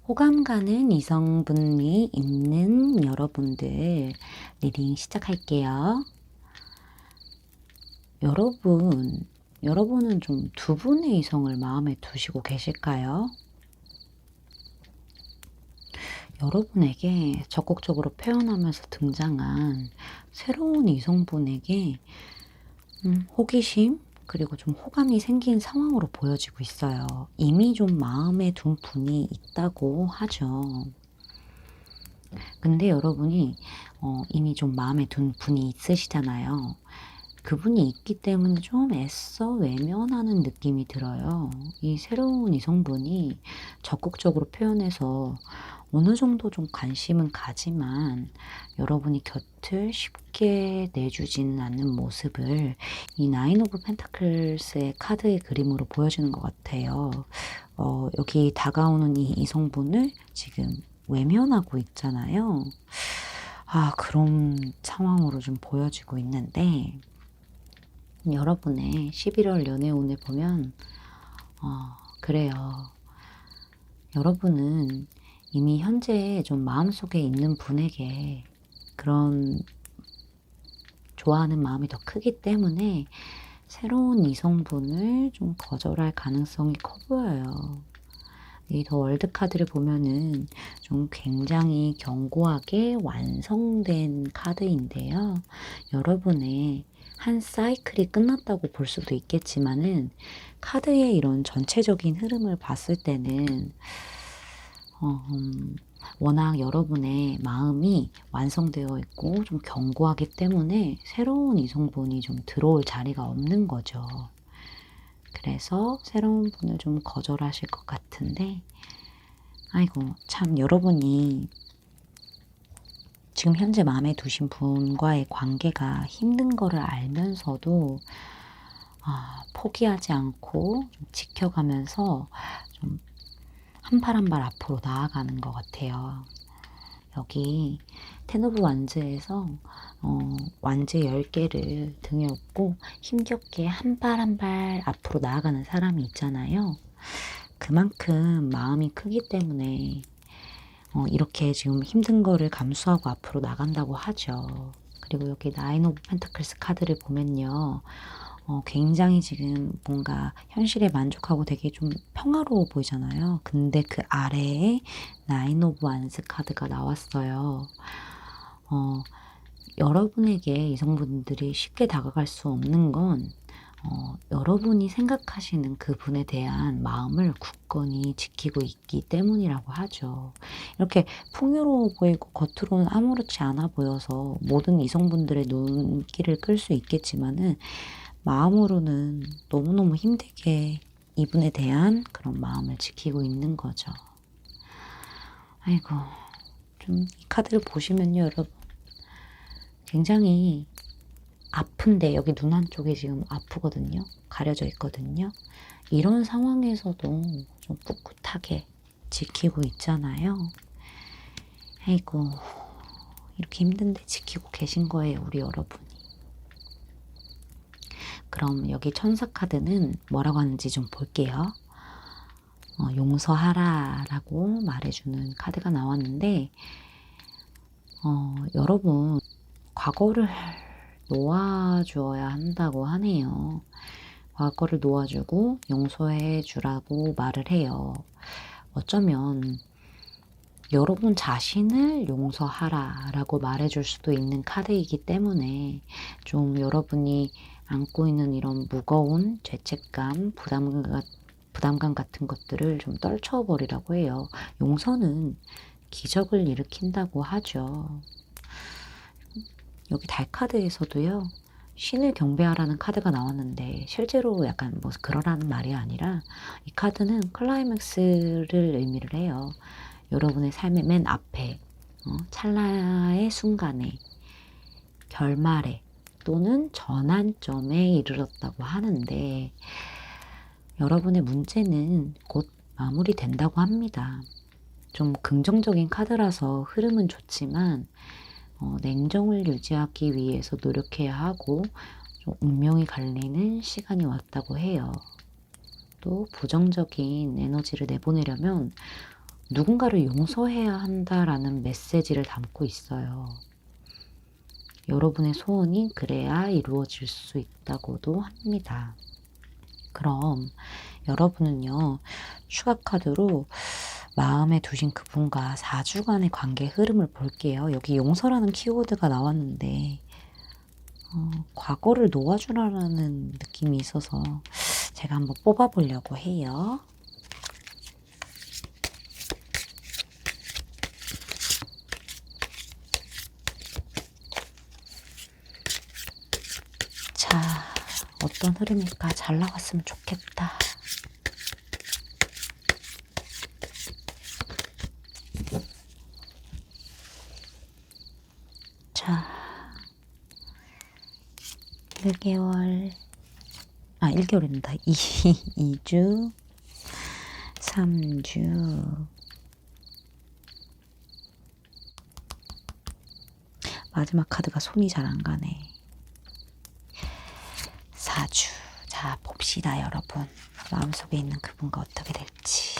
호감 가는 이성분이 있는 여러분들 리딩 시작할게요. 여러분은 좀 두 분의 이성을 마음에 두시고 계실까요? 여러분에게 적극적으로 표현하면서 등장한 새로운 이성분에게 호기심 그리고 좀 호감이 생긴 상황으로 보여지고 있어요. 이미 좀 마음에 둔 분이 있다고 하죠. 근데 여러분이 이미 좀 마음에 둔 분이 있으시잖아요. 그분이 있기 때문에 좀 애써 외면하는 느낌이 들어요. 이 새로운 이성분이 적극적으로 표현해서 어느 정도 좀 관심은 가지만 여러분이 곁을 쉽게 내주지는 않는 모습을 이 나인 오브 펜타클스의 카드의 그림으로 보여주는 것 같아요. 여기 다가오는 이 이성분을 지금 외면하고 있잖아요. 그런 상황으로 좀 보여지고 있는데 여러분의 11월 연애운을 보면 그래요. 여러분은 이미 현재 좀 마음속에 있는 분에게 그런 좋아하는 마음이 더 크기 때문에 새로운 이성분을 좀 거절할 가능성이 커 보여요. 이 더 월드 카드를 보면은 좀 굉장히 견고하게 완성된 카드인데요. 여러분의 한 사이클이 끝났다고 볼 수도 있겠지만은 카드의 이런 전체적인 흐름을 봤을 때는 워낙 여러분의 마음이 완성되어 있고 좀 견고하기 때문에 새로운 이성분이 좀 들어올 자리가 없는 거죠. 그래서 새로운 분을 좀 거절하실 것 같은데 아이고 참 여러분이 지금 현재 마음에 두신 분과의 관계가 힘든 거를 알면서도 포기하지 않고 좀 지켜가면서 좀 한 발 한 발 앞으로 나아가는 것 같아요. 여기 텐 오브 완즈에서 완즈 10개를 등에 업고 힘겹게 한 발 한 발 앞으로 나아가는 사람이 있잖아요. 그만큼 마음이 크기 때문에 이렇게 지금 힘든 거를 감수하고 앞으로 나간다고 하죠. 그리고 여기 나인 오브 펜타클스 카드를 보면요. 굉장히 지금 뭔가 현실에 만족하고 되게 좀 평화로워 보이잖아요. 근데 그 아래에 나인 오브 완스 카드가 나왔어요. 여러분에게 이성분들이 쉽게 다가갈 수 없는 건 여러분이 생각하시는 그분에 대한 마음을 굳건히 지키고 있기 때문이라고 하죠. 이렇게 풍요로워 보이고 겉으로는 아무렇지 않아 보여서 모든 이성분들의 눈길을 끌 수 있겠지만은 마음으로는 너무너무 힘들게 이분에 대한 그런 마음을 지키고 있는 거죠. 아이고, 좀 이 카드를 보시면요, 여러분. 굉장히 아픈데 여기 눈 한쪽이 지금 아프거든요. 가려져 있거든요. 이런 상황에서도 좀 꿋꿋하게 지키고 있잖아요. 아이고, 이렇게 힘든데 지키고 계신 거예요, 우리 여러분이. 그럼 여기 천사 카드는 뭐라고 하는지 좀 볼게요. 용서하라 라고 말해주는 카드가 나왔는데, 여러분, 과거를 놓아주어야 한다고 하네요. 과거를 놓아주고 용서해 주라고 말을 해요. 어쩌면 여러분 자신을 용서하라 라고 말해줄 수도 있는 카드이기 때문에 좀 여러분이 안고 있는 이런 무거운 죄책감, 부담감 같은 것들을 좀 떨쳐버리라고 해요. 용서는 기적을 일으킨다고 하죠. 여기 달 카드에서도요, 신을 경배하라는 카드가 나왔는데 실제로 약간 뭐 그러라는 말이 아니라 이 카드는 클라이맥스를 의미를 해요. 여러분의 삶의 맨 앞에 찰나의 순간에 결말에 또는 전환점에 이르렀다고 하는데 여러분의 문제는 곧 마무리된다고 합니다. 좀 긍정적인 카드라서 흐름은 좋지만 냉정을 유지하기 위해서 노력해야 하고 좀 운명이 갈리는 시간이 왔다고 해요. 또 부정적인 에너지를 내보내려면 누군가를 용서해야 한다라는 메시지를 담고 있어요. 여러분의 소원이 그래야 이루어질 수 있다고도 합니다. 그럼 여러분은요, 추가 카드로 마음에 두신 그분과 4주간의 관계 흐름을 볼게요. 여기 용서라는 키워드가 나왔는데 과거를 놓아주라는 느낌이 있어서 제가 한번 뽑아보려고 해요. 자, 어떤 흐름일까? 잘 나왔으면 좋겠다. 자, 1개월, 1개월입니다. 2주, 3주, 마지막 카드가 손이 잘 안 가네. 4주. 자, 봅시다, 여러분. 마음속에 있는 그분과 어떻게 될지.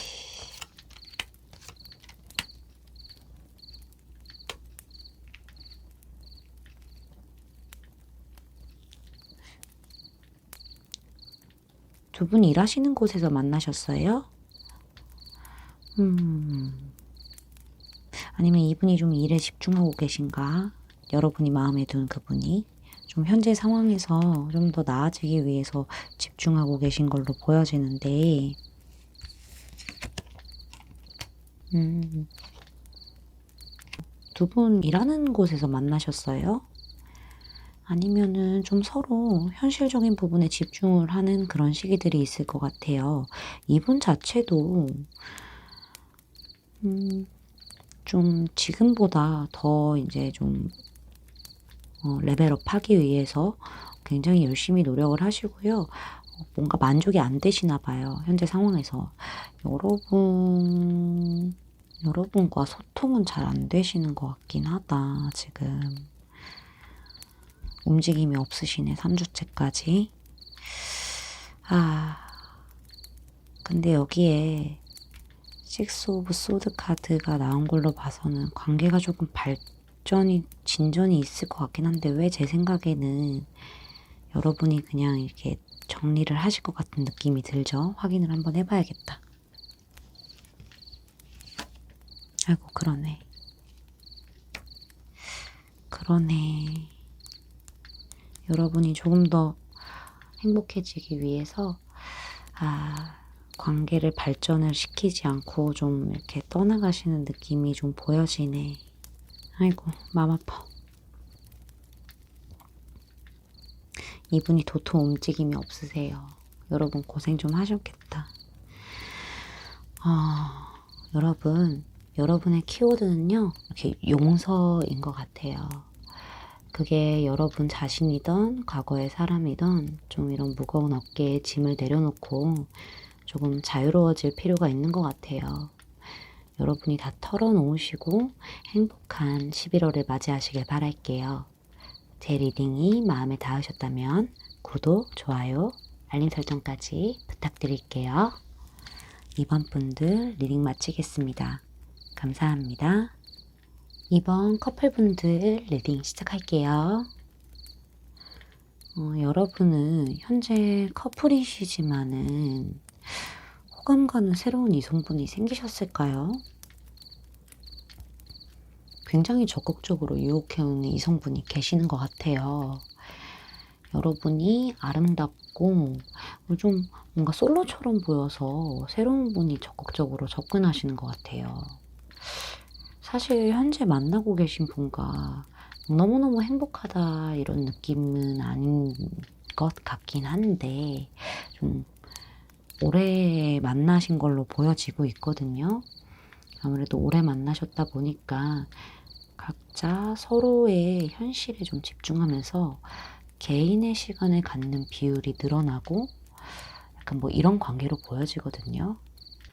두 분이 일하시는 곳에서 만나셨어요? 아니면 이분이 좀 일에 집중하고 계신가? 여러분이 마음에 든 그분이 좀 현재 상황에서 좀 더 나아지기 위해서 집중하고 계신 걸로 보여지는데, 두 분 일하는 곳에서 만나셨어요? 아니면은 좀 서로 현실적인 부분에 집중을 하는 그런 시기들이 있을 것 같아요. 이분 자체도 좀 지금보다 더 이제 좀 레벨업 하기 위해서 굉장히 열심히 노력을 하시고요. 뭔가 만족이 안 되시나 봐요. 현재 상황에서. 여러분과 소통은 잘 안 되시는 것 같긴 하다, 지금. 움직임이 없으시네, 3주째까지. 근데 여기에 식스 오브 소드 카드가 나온 걸로 봐서는 관계가 조금 진전이 있을 것 같긴 한데 왜 제 생각에는 여러분이 그냥 이렇게 정리를 하실 것 같은 느낌이 들죠? 확인을 한번 해봐야겠다. 아이고, 그러네. 여러분이 조금 더 행복해지기 위해서 관계를 발전을 시키지 않고 좀 이렇게 떠나가시는 느낌이 좀 보여지네. 아이고, 마음 아파. 이분이 도통 움직임이 없으세요. 여러분 고생 좀 하셨겠다. 여러분의 키워드는요, 이렇게 용서인 것 같아요. 그게 여러분 자신이든 과거의 사람이든 좀 이런 무거운 어깨에 짐을 내려놓고 조금 자유로워질 필요가 있는 것 같아요. 여러분이 다 털어놓으시고 행복한 11월을 맞이하시길 바랄게요. 제 리딩이 마음에 닿으셨다면 구독, 좋아요, 알림 설정까지 부탁드릴게요. 이번 분들 리딩 마치겠습니다. 감사합니다. 이번 커플분들 리딩 시작할게요. 여러분은 현재 커플이시지만은 호감 가는 새로운 이성분이 생기셨을까요? 굉장히 적극적으로 유혹해오는 이성분이 계시는 것 같아요. 여러분이 아름답고 좀 뭔가 솔로처럼 보여서 새로운 분이 적극적으로 접근하시는 것 같아요. 사실 현재 만나고 계신 분과 너무너무 행복하다 이런 느낌은 아닌 것 같긴 한데 좀 오래 만나신 걸로 보여지고 있거든요. 아무래도 오래 만나셨다 보니까 각자 서로의 현실에 좀 집중하면서 개인의 시간을 갖는 비율이 늘어나고 약간 뭐 이런 관계로 보여지거든요.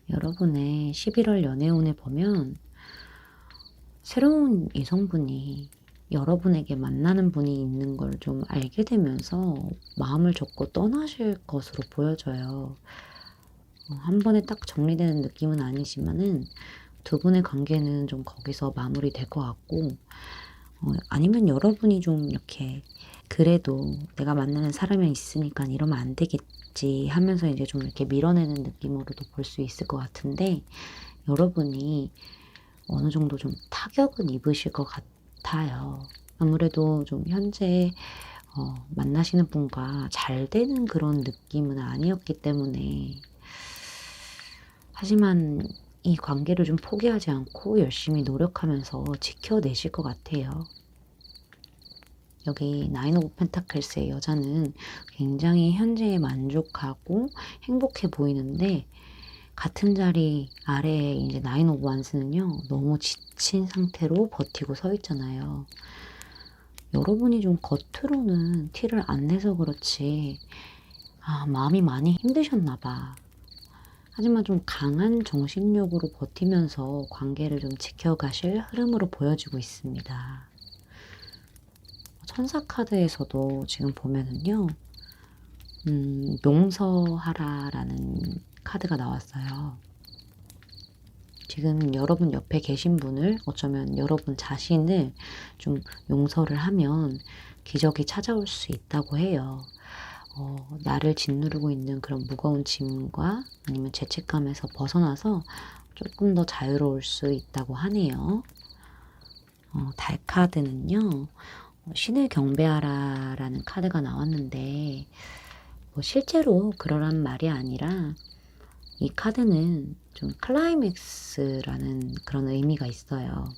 여러분의 11월 연애운을 보면 새로운 이성분이 여러분에게 만나는 분이 있는 걸 좀 알게 되면서 마음을 접고 떠나실 것으로 보여져요. 한 번에 딱 정리되는 느낌은 아니지만은 두 분의 관계는 좀 거기서 마무리될 것 같고, 아니면 여러분이 좀 이렇게 그래도 내가 만나는 사람이 있으니까 이러면 안 되겠지 하면서 이제 좀 이렇게 밀어내는 느낌으로도 볼 수 있을 것 같은데, 여러분이 어느 정도 좀 타격은 입으실 것 같아요. 아무래도 좀 현재 만나시는 분과 잘 되는 그런 느낌은 아니었기 때문에, 하지만 이 관계를 좀 포기하지 않고 열심히 노력하면서 지켜내실 것 같아요. 여기 나인 오브 펜타클스의 여자는 굉장히 현재에 만족하고 행복해 보이는데, 같은 자리 아래에 이제 나인 오브 완스는요, 너무 지친 상태로 버티고 서 있잖아요. 여러분이 좀 겉으로는 티를 안 내서 그렇지, 마음이 많이 힘드셨나 봐. 하지만 좀 강한 정신력으로 버티면서 관계를 좀 지켜가실 흐름으로 보여지고 있습니다. 천사 카드에서도 지금 보면은요, 용서하라라는 카드가 나왔어요. 지금 여러분 옆에 계신 분을, 어쩌면 여러분 자신을 좀 용서를 하면 기적이 찾아올 수 있다고 해요. 나를 짓누르고 있는 그런 무거운 짐과 아니면 죄책감에서 벗어나서 조금 더 자유로울 수 있다고 하네요. 달 카드는요, 신을 경배하라라는 카드가 나왔는데, 뭐 실제로 그러란 말이 아니라 이 카드는 좀 클라이맥스라는 그런 의미가 있어요.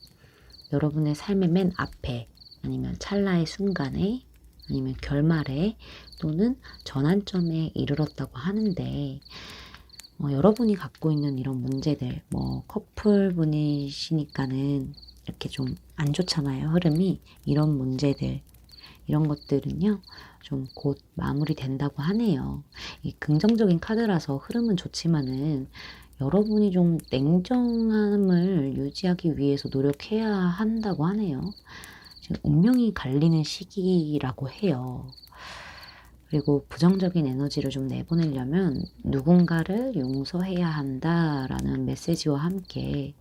여러분의 삶의 맨 앞에, 아니면 찰나의 순간에, 아니면 결말에, 또는 전환점에 이르렀다고 하는데, 여러분이 갖고 있는 이런 문제들, 뭐 커플분이시니까는 이렇게 좀 안 좋잖아요, 흐름이. 이런 문제들, 이런 것들은요, 좀 곧 마무리된다고 하네요. 이 긍정적인 카드라서 흐름은 좋지만은 여러분이 좀 냉정함을 유지하기 위해서 노력해야 한다고 하네요. 지금 운명이 갈리는 시기라고 해요. 그리고 부정적인 에너지를 좀 내보내려면 누군가를 용서해야 한다라는 메시지와 함께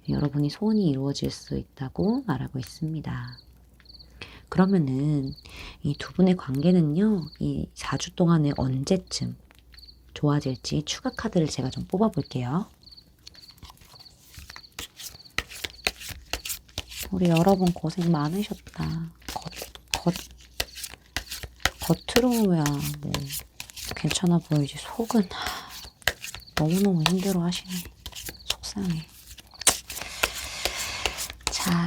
여러분이 소원이 이루어질 수 있다고 말하고 있습니다. 그러면은 이 두 분의 관계는요, 이 4주 동안에 언제쯤 좋아질지 추가 카드를 제가 좀 뽑아볼게요. 우리 여러분 고생 많으셨다. 겉으로야 뭐 괜찮아 보이지 속은 너무너무 힘들어 하시네. 속상해. 자,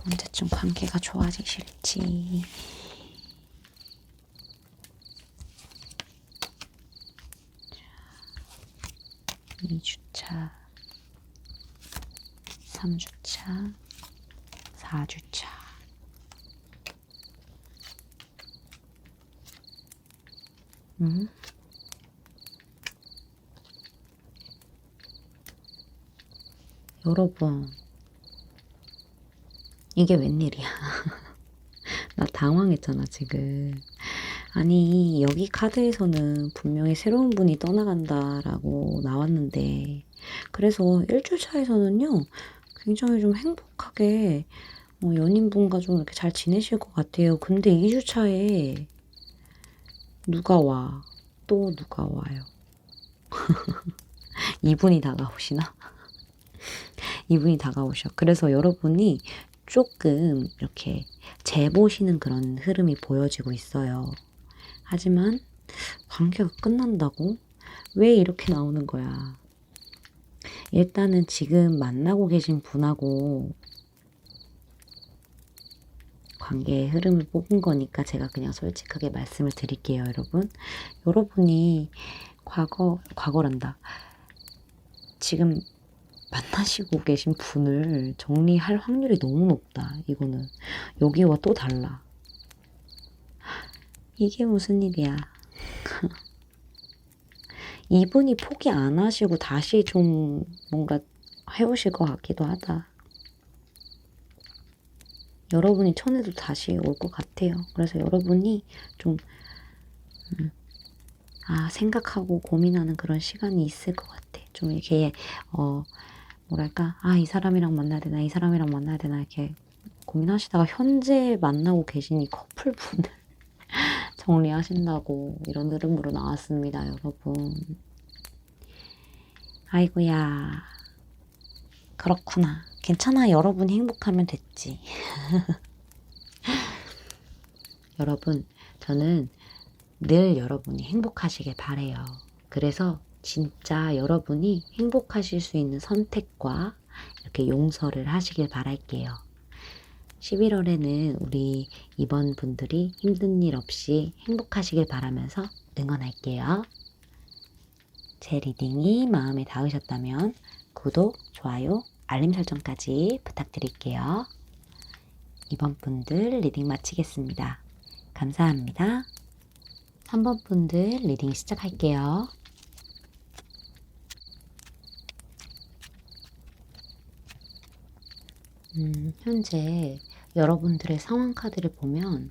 언제쯤 관계가 좋아지실지. 2주차, 3주차, 4주차. 여러분, 이게 웬일이야. 나 당황했잖아, 지금. 아니, 여기 카드에서는 분명히 새로운 분이 떠나간다라고 나왔는데, 그래서 일주일 차에서는요, 굉장히 좀 행복하게 연인분과 좀 이렇게 잘 지내실 것 같아요. 근데 2주 차에 누가 와? 또 누가 와요? 이분이 다가오시나? 이분이 다가오셔. 그래서 여러분이 조금 이렇게 재보시는 그런 흐름이 보여지고 있어요. 하지만 관계가 끝난다고? 왜 이렇게 나오는 거야? 일단은 지금 만나고 계신 분하고 관계의 흐름을 뽑은 거니까 제가 그냥 솔직하게 말씀을 드릴게요, 여러분. 여러분이 과거란다. 지금 만나시고 계신 분을 정리할 확률이 너무 높다. 이거는 여기와 또 달라. 이게 무슨 일이야. 이분이 포기 안 하시고 다시 좀 뭔가 해오실 것 같기도 하다. 여러분이 천에도 다시 올 것 같아요. 그래서 여러분이 좀 생각하고 고민하는 그런 시간이 있을 것 같아. 좀 이렇게 뭐랄까, 이 사람이랑 만나야 되나, 이 사람이랑 만나야 되나 이렇게 고민하시다가 현재 만나고 계신 이 커플분을 정리하신다고 이런 흐름으로 나왔습니다, 여러분. 아이고야, 그렇구나. 괜찮아, 여러분이 행복하면 됐지. 여러분, 저는 늘 여러분이 행복하시길 바래요. 그래서 진짜 여러분이 행복하실 수 있는 선택과 이렇게 용서를 하시길 바랄게요. 11월에는 우리 이번 분들이 힘든 일 없이 행복하시길 바라면서 응원할게요. 제 리딩이 마음에 닿으셨다면 구독, 좋아요, 알림 설정까지 부탁드릴게요. 이번 분들 리딩 마치겠습니다. 감사합니다. 3번 분들 리딩 시작할게요. 현재 여러분들의 상황 카드를 보면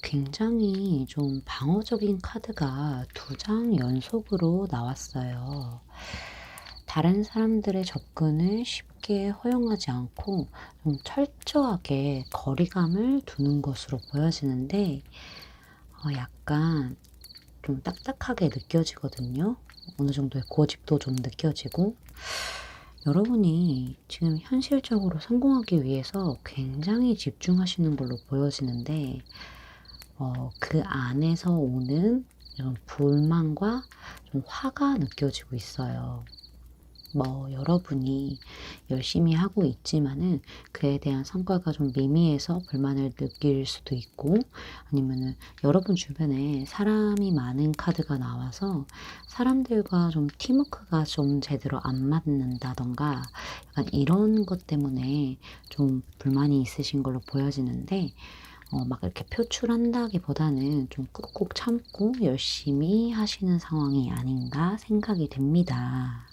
굉장히 좀 방어적인 카드가 2장 연속으로 나왔어요. 다른 사람들의 접근을 쉽게 허용하지 않고 좀 철저하게 거리감을 두는 것으로 보여지는데 약간 좀 딱딱하게 느껴지거든요. 어느 정도의 고집도 좀 느껴지고 여러분이 지금 현실적으로 성공하기 위해서 굉장히 집중하시는 걸로 보여지는데 그 안에서 오는 이런 불만과 좀 화가 느껴지고 있어요. 여러분이 열심히 하고 있지만은 그에 대한 성과가 좀 미미해서 불만을 느낄 수도 있고 아니면은 여러분 주변에 사람이 많은 카드가 나와서 사람들과 좀 팀워크가 좀 제대로 안 맞는다던가 약간 이런 것 때문에 좀 불만이 있으신 걸로 보여지는데 막 이렇게 표출한다기보다는 좀 꾹꾹 참고 열심히 하시는 상황이 아닌가 생각이 됩니다.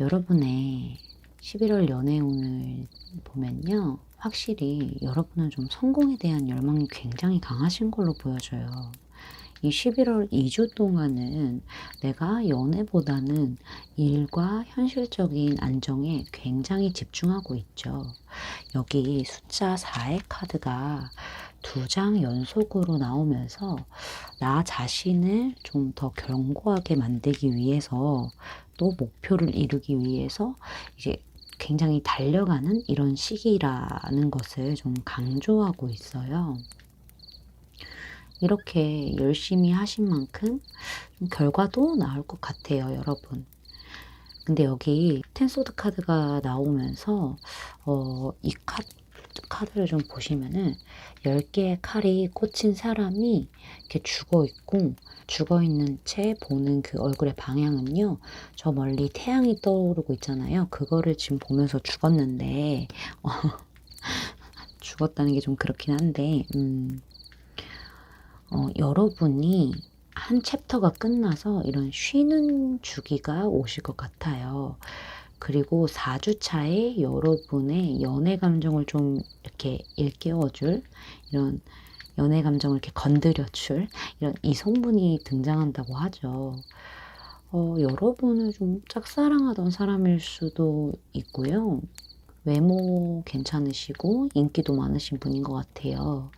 여러분의 11월 연애운을 보면요. 확실히 여러분은 좀 성공에 대한 열망이 굉장히 강하신 걸로 보여져요. 이 11월 2주 동안은 내가 연애보다는 일과 현실적인 안정에 굉장히 집중하고 있죠. 여기 숫자 4의 카드가 2장 연속으로 나오면서 나 자신을 좀 더 견고하게 만들기 위해서 또 목표를 이루기 위해서 이제 굉장히 달려가는 이런 시기라는 것을 좀 강조하고 있어요. 이렇게 열심히 하신 만큼 좀 결과도 나올 것 같아요, 여러분. 근데 여기 텐소드 카드가 나오면서 이 카드를 좀 보시면은 10개의 칼이 꽂힌 사람이 이렇게 죽어 있고 죽어 있는 채 보는 그 얼굴의 방향은요. 저 멀리 태양이 떠오르고 있잖아요. 그거를 지금 보면서 죽었는데 죽었다는 게 좀 그렇긴 한데 여러분이 한 챕터가 끝나서 이런 쉬는 주기가 오실 것 같아요. 그리고 4주 차에 여러분의 연애 감정을 좀 이렇게 일깨워 줄, 이런 연애 감정을 이렇게 건드려 줄 이런 이성분이 등장한다고 하죠. 여러분을 좀 짝사랑하던 사람일 수도 있고요. 외모 괜찮으시고 인기도 많으신 분인 것 같아요.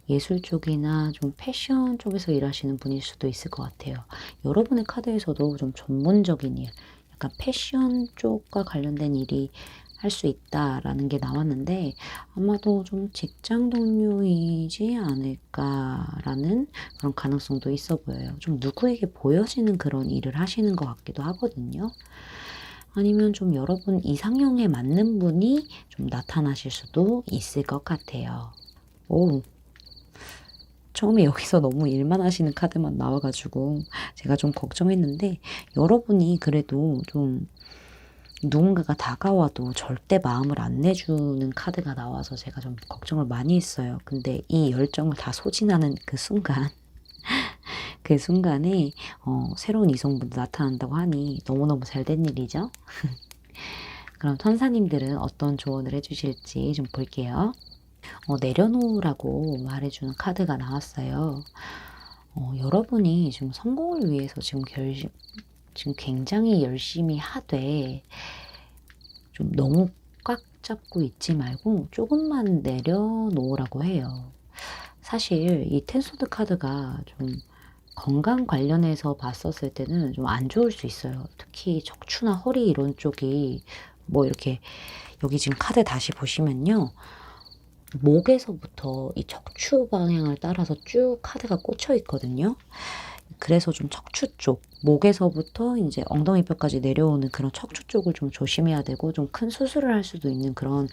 예술 쪽이나 좀 패션 쪽에서 일하시는 분일 수도 있을 것 같아요. 여러분의 카드에서도 좀 전문적인 일, 약간 패션 쪽과 관련된 일이 할 수 있다라는 게 나왔는데, 아마도 좀 직장 동료이지 않을까라는 그런 가능성도 있어 보여요. 좀 누구에게 보여지는 그런 일을 하시는 것 같기도 하거든요. 아니면 좀 여러분 이상형에 맞는 분이 좀 나타나실 수도 있을 것 같아요. 오, 처음에 여기서 너무 일만 하시는 카드만 나와가지고 제가 좀 걱정했는데, 여러분이 그래도 좀 누군가가 다가와도 절대 마음을 안 내주는 카드가 나와서 제가 좀 걱정을 많이 했어요. 근데 이 열정을 다 소진하는 그 순간, 그 순간에 새로운 이성분도 나타난다고 하니 너무너무 잘 된 일이죠. 그럼 천사님들은 어떤 조언을 해주실지 좀 볼게요. 내려놓으라고 말해주는 카드가 나왔어요. 여러분이 지금 성공을 위해서 지금 굉장히 열심히 하되, 좀 너무 꽉 잡고 있지 말고 조금만 내려놓으라고 해요. 사실 이 텐소드 카드가 좀 건강 관련해서 봤었을 때는 좀 안 좋을 수 있어요. 특히 척추나 허리 이런 쪽이 뭐 이렇게, 여기 지금 카드 다시 보시면요. 목에서부터 이 척추 방향을 따라서 쭉 카드가 꽂혀 있거든요. 그래서 좀 척추 쪽, 목에서부터 이제 엉덩이 뼈까지 내려오는 그런 척추 쪽을 좀 조심해야 되고, 좀 큰 수술을 할 수도 있는 그런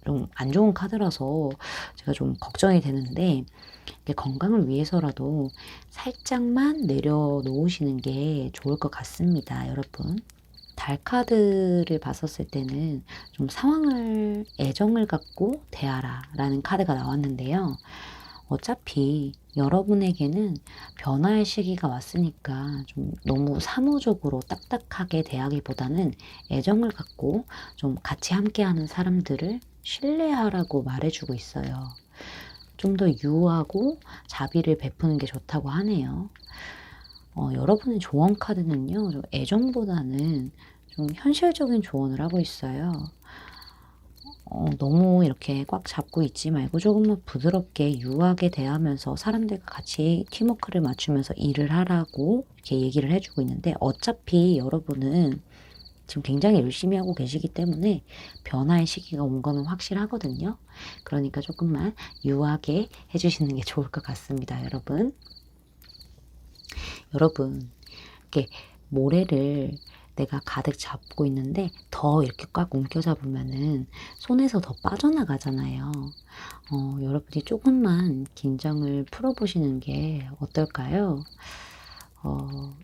좀 안 좋은 카드라서 제가 좀 걱정이 되는데, 이게 건강을 위해서라도 살짝만 내려놓으시는 게 좋을 것 같습니다, 여러분. 달 카드를 봤었을 때는 좀 상황을 애정을 갖고 대하라 라는 카드가 나왔는데요. 어차피 여러분에게는 변화의 시기가 왔으니까 좀 너무 사무적으로 딱딱하게 대하기보다는 애정을 갖고 좀 같이 함께하는 사람들을 신뢰하라고 말해주고 있어요. 좀 더 유하고 자비를 베푸는 게 좋다고 하네요. 여러분의 조언 카드는요, 좀 애정보다는 좀 현실적인 조언을 하고 있어요. 너무 이렇게 꽉 잡고 있지 말고 조금만 부드럽게 유하게 대하면서 사람들과 같이 팀워크를 맞추면서 일을 하라고 이렇게 얘기를 해주고 있는데, 어차피 여러분은 지금 굉장히 열심히 하고 계시기 때문에 변화의 시기가 온 거는 확실하거든요. 그러니까 조금만 유하게 해주시는 게 좋을 것 같습니다, 여러분. 여러분, 이렇게 모래를 내가 가득 잡고 있는데 더 이렇게 꽉 움켜 잡으면은 손에서 더 빠져나가잖아요. 여러분이 조금만 긴장을 풀어보시는 게 어떨까요?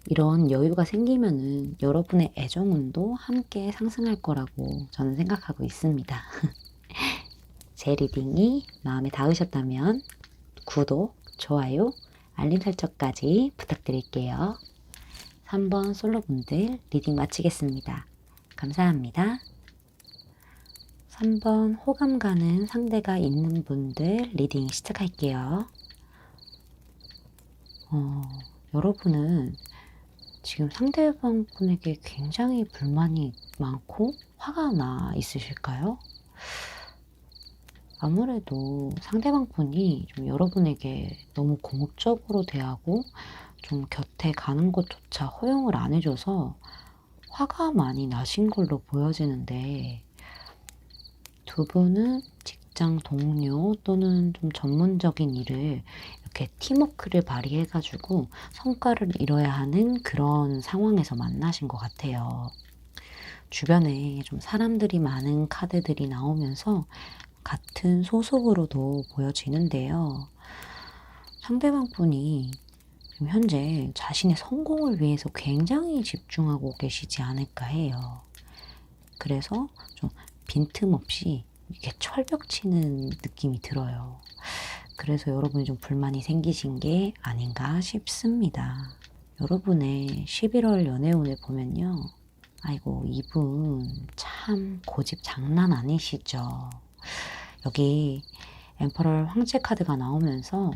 이런 여유가 생기면은 여러분의 애정운도 함께 상승할 거라고 저는 생각하고 있습니다. 제 리딩이 마음에 닿으셨다면 구독, 좋아요, 알림 설정까지 부탁드릴게요. 3번 솔로분들 리딩 마치겠습니다. 감사합니다. 3번 호감 가는 상대가 있는 분들 리딩 시작할게요. 여러분은 지금 상대방 분에게 굉장히 불만이 많고 화가 나 있으실까요? 아무래도 상대방 분이 좀 여러분에게 너무 공적으로 대하고 좀 곁에 가는 것조차 허용을 안 해줘서 화가 많이 나신 걸로 보여지는데, 두 분은 직장 동료 또는 좀 전문적인 일을 이렇게 팀워크를 발휘해가지고 성과를 이뤄야 하는 그런 상황에서 만나신 것 같아요. 주변에 좀 사람들이 많은 카드들이 나오면서 같은 소속으로도 보여지는데요. 상대방 분이 지금 현재 자신의 성공을 위해서 굉장히 집중하고 계시지 않을까 해요. 그래서 좀 빈틈없이 이렇게 철벽 치는 느낌이 들어요. 그래서 여러분이 좀 불만이 생기신 게 아닌가 싶습니다. 여러분의 11월 연애운을 보면요. 아이고, 이분 참 고집 장난 아니시죠. 여기 엠퍼럴 황제 카드가 나오면서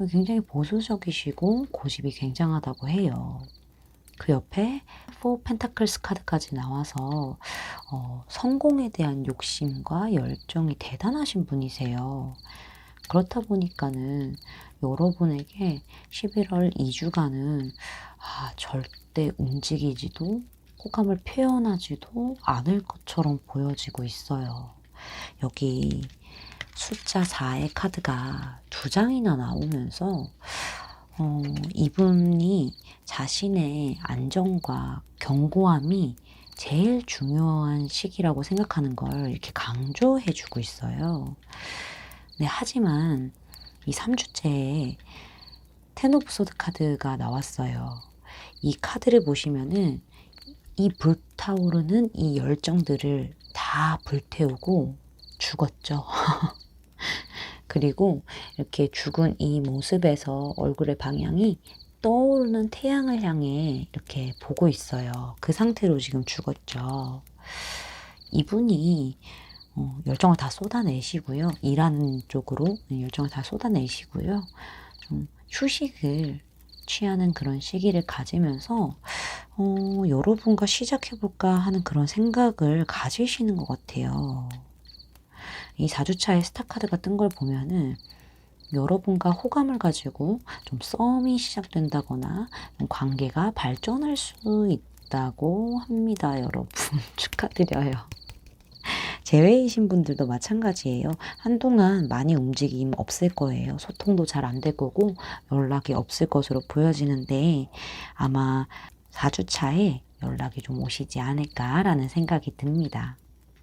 굉장히 보수적이시고 고집이 굉장하다고 해요. 그 옆에 4 펜타클스 카드까지 나와서 성공에 대한 욕심과 열정이 대단하신 분이세요. 그렇다 보니까는 여러분에게 11월 2주간은 절대 움직이지도 호감을 표현하지도 않을 것처럼 보여지고 있어요. 여기 숫자 4의 카드가 2장이나 나오면서 이분이 자신의 안정과 견고함이 제일 중요한 시기라고 생각하는 걸 이렇게 강조해 주고 있어요. 네, 하지만 이 3주째에 텐 오브 소드 카드가 나왔어요. 이 카드를 보시면은 이 불타오르는 이 열정들을 다 불태우고 죽었죠. 그리고 이렇게 죽은 이 모습에서 얼굴의 방향이 떠오르는 태양을 향해 이렇게 보고 있어요. 그 상태로 지금 죽었죠. 이분이 열정을 다 쏟아내시고요. 일하는 쪽으로 열정을 다 쏟아내시고요. 좀 휴식을 취하는 그런 시기를 가지면서 여러분과 시작해볼까 하는 그런 생각을 가지시는 것 같아요. 이 4주차에 스타카드가 뜬 걸 보면은 여러분과 호감을 가지고 좀 썸이 시작된다거나 관계가 발전할 수 있다고 합니다, 여러분. 축하드려요. 제외이신 분들도 마찬가지예요. 한동안 많이 움직임 없을 거예요. 소통도 잘 안 될 거고 연락이 없을 것으로 보여지는데 아마 4주차에 연락이 좀 오시지 않을까라는 생각이 듭니다.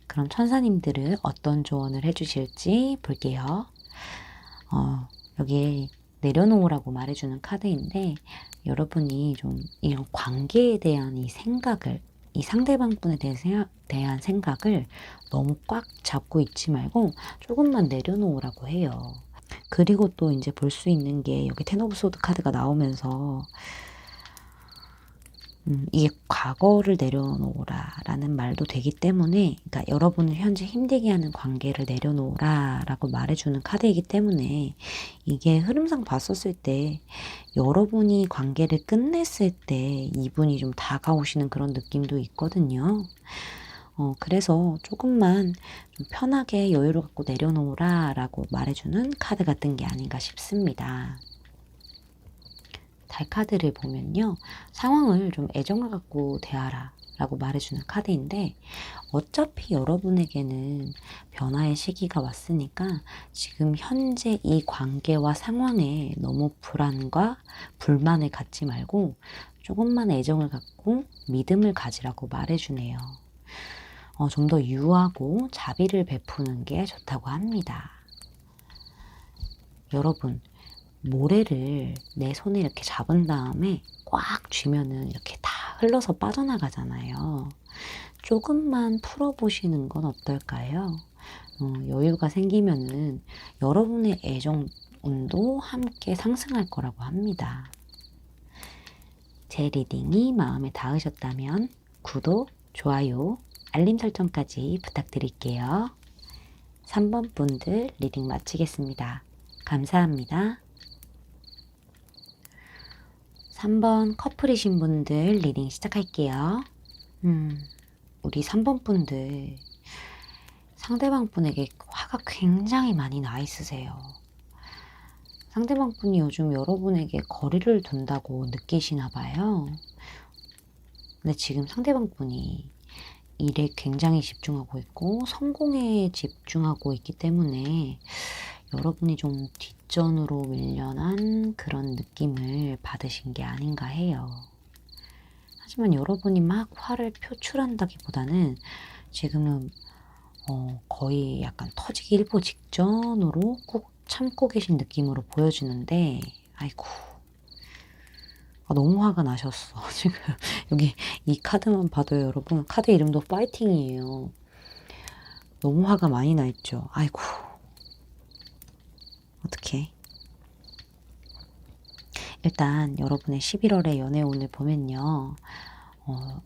그럼 천사님들은 어떤 조언을 해주실지 볼게요. 여기에 내려놓으라고 말해주는 카드인데 여러분이 좀 이런 관계에 대한 이 생각을 이 상대방 분에 대한 생각을 너무 꽉 잡고 있지 말고 조금만 내려놓으라고 해요. 그리고 또 이제 볼 수 있는 게 여기 텐 오브 소드 카드가 나오면서 이게 과거를 내려놓으라라는 말도 되기 때문에, 그러니까 여러분을 현재 힘들게 하는 관계를 내려놓으라라고 말해주는 카드이기 때문에 이게 흐름상 봤었을 때 여러분이 관계를 끝냈을 때 이분이 좀 다가오시는 그런 느낌도 있거든요. 그래서 조금만 좀 편하게 여유를 갖고 내려놓으라라고 말해주는 카드 같은 게 아닌가 싶습니다. 달 카드를 보면요. 상황을 좀 애정을 갖고 대하라 라고 말해주는 카드인데 어차피 여러분에게는 변화의 시기가 왔으니까 지금 현재 이 관계와 상황에 너무 불안과 불만을 갖지 말고 조금만 애정을 갖고 믿음을 가지라고 말해주네요. 좀 더 유하고 자비를 베푸는 게 좋다고 합니다. 여러분, 모래를 내 손에 이렇게 잡은 다음에 꽉 쥐면은 이렇게 다 흘러서 빠져나가잖아요. 조금만 풀어보시는 건 어떨까요? 여유가 생기면은 여러분의 애정운도 함께 상승할 거라고 합니다. 제 리딩이 마음에 닿으셨다면 구독, 좋아요, 알림 설정까지 부탁드릴게요. 3번 분들 리딩 마치겠습니다. 감사합니다. 3번 커플이신 분들 리딩 시작할게요. 우리 3번 분들 상대방 분에게 화가 굉장히 많이 나 있으세요. 상대방 분이 요즘 여러분에게 거리를 둔다고 느끼시나 봐요. 근데 지금 상대방 분이 일에 굉장히 집중하고 있고 성공에 집중하고 있기 때문에 여러분이 좀 뒷전으로 밀려난 그런 느낌을 받으신 게 아닌가 해요. 하지만 여러분이 막 화를 표출한다기보다는 지금은 거의 약간 터지기 일보 직전으로 꼭 참고 계신 느낌으로 보여지는데 아이고 너무 화가 나셨어. 지금 여기 이 카드만 봐도요, 여러분. 카드 이름도 파이팅이에요. 너무 화가 많이 나 있죠. 아이고 어떡해. 일단 여러분의 11월의 연애운을 보면요.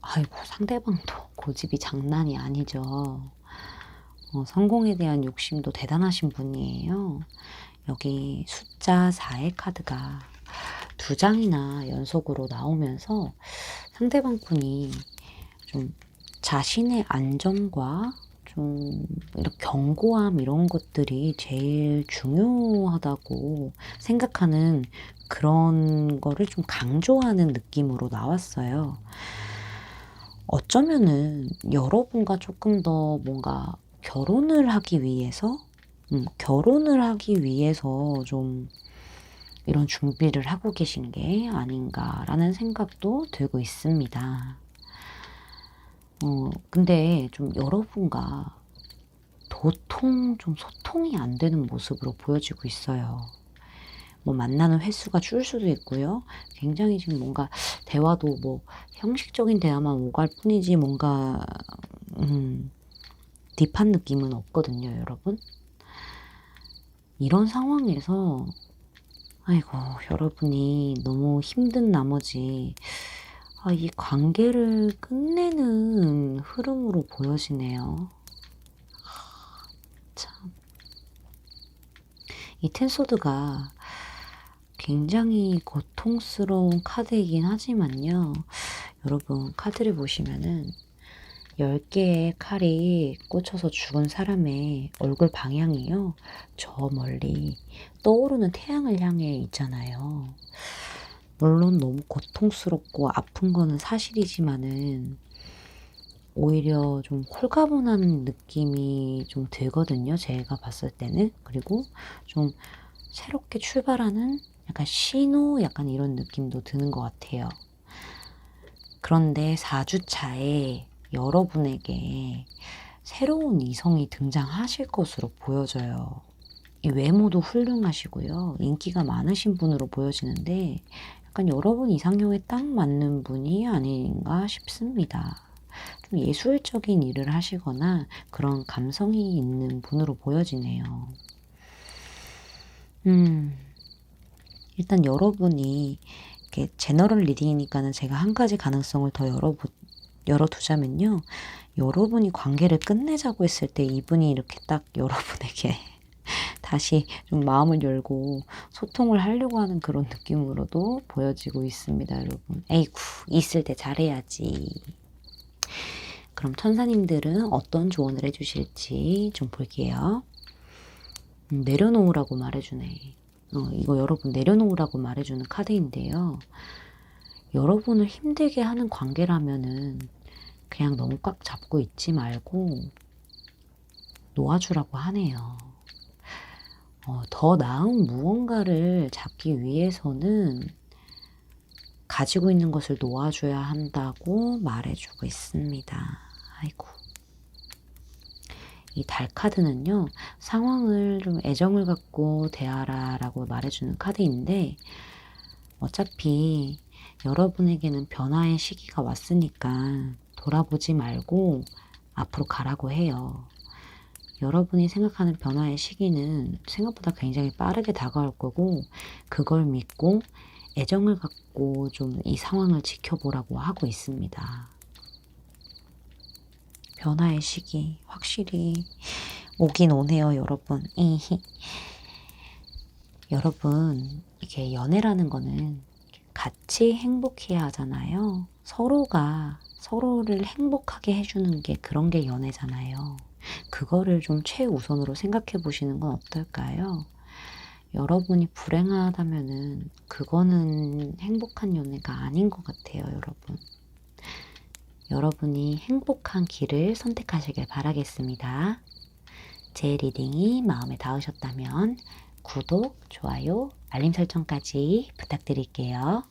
아이고 상대방도 고집이 장난이 아니죠. 성공에 대한 욕심도 대단하신 분이에요. 여기 숫자 4의 카드가 두 장이나 연속으로 나오면서 상대방 분이 좀 자신의 안정과 좀 이렇게 견고함 이런 것들이 제일 중요하다고 생각하는 그런 거를 좀 강조하는 느낌으로 나왔어요. 어쩌면은 여러분과 조금 더 뭔가 결혼을 하기 위해서 좀 이런 준비를 하고 계신 게 아닌가라는 생각도 들고 있습니다. 근데 좀 여러분과 도통 좀 소통이 안 되는 모습으로 보여지고 있어요. 뭐 만나는 횟수가 줄 수도 있고요. 굉장히 지금 뭔가 대화도 뭐 형식적인 대화만 오갈 뿐이지 뭔가 딥한 느낌은 없거든요, 여러분. 이런 상황에서 아이고 여러분이 너무 힘든 나머지 이 관계를 끝내는 흐름으로 보여지네요. 참. 이 텐소드가 굉장히 고통스러운 카드이긴 하지만요. 여러분 카드를 보시면은 10개의 칼이 꽂혀서 죽은 사람의 얼굴 방향이요. 저 멀리 떠오르는 태양을 향해 있잖아요. 물론 너무 고통스럽고 아픈 거는 사실이지만은 오히려 좀 홀가분한 느낌이 좀 들거든요. 제가 봤을 때는. 그리고 좀 새롭게 출발하는 약간 신호 약간 이런 느낌도 드는 것 같아요. 그런데 4주차에 여러분에게 새로운 이성이 등장하실 것으로 보여져요. 이 외모도 훌륭하시고요. 인기가 많으신 분으로 보여지는데 약간 여러분 이상형에 딱 맞는 분이 아닌가 싶습니다. 좀 예술적인 일을 하시거나 그런 감성이 있는 분으로 보여지네요. 일단 여러분이 이렇게 제너럴 리딩이니까는 제가 한 가지 가능성을 더 열어두자면요. 여러분이 관계를 끝내자고 했을 때 이분이 이렇게 딱 여러분에게 다시 좀 마음을 열고 소통을 하려고 하는 그런 느낌으로도 보여지고 있습니다, 여러분. 에이구, 있을 때 잘해야지. 그럼 천사님들은 어떤 조언을 해주실지 좀 볼게요. 내려놓으라고 말해주네. 이거 여러분 내려놓으라고 말해주는 카드인데요. 여러분을 힘들게 하는 관계라면은 그냥 너무 꽉 잡고 있지 말고 놓아주라고 하네요. 더 나은 무언가를 잡기 위해서는 가지고 있는 것을 놓아줘야 한다고 말해주고 있습니다. 아이고. 이 달 카드는요, 상황을 좀 애정을 갖고 대하라라고 말해주는 카드인데, 어차피 여러분에게는 변화의 시기가 왔으니까 돌아보지 말고 앞으로 가라고 해요. 여러분이 생각하는 변화의 시기는 생각보다 굉장히 빠르게 다가올 거고, 그걸 믿고 애정을 갖고 좀 이 상황을 지켜보라고 하고 있습니다. 변화의 시기 확실히 오긴 오네요, 여러분. 여러분, 이게 연애라는 거는 같이 행복해야 하잖아요. 서로가 서로를 행복하게 해주는 게 그런 게 연애잖아요. 그거를 좀 최우선으로 생각해 보시는 건 어떨까요? 여러분이 불행하다면은 그거는 행복한 연애가 아닌 것 같아요, 여러분. 여러분이 행복한 길을 선택하시길 바라겠습니다. 제 리딩이 마음에 닿으셨다면 구독, 좋아요, 알림 설정까지 부탁드릴게요.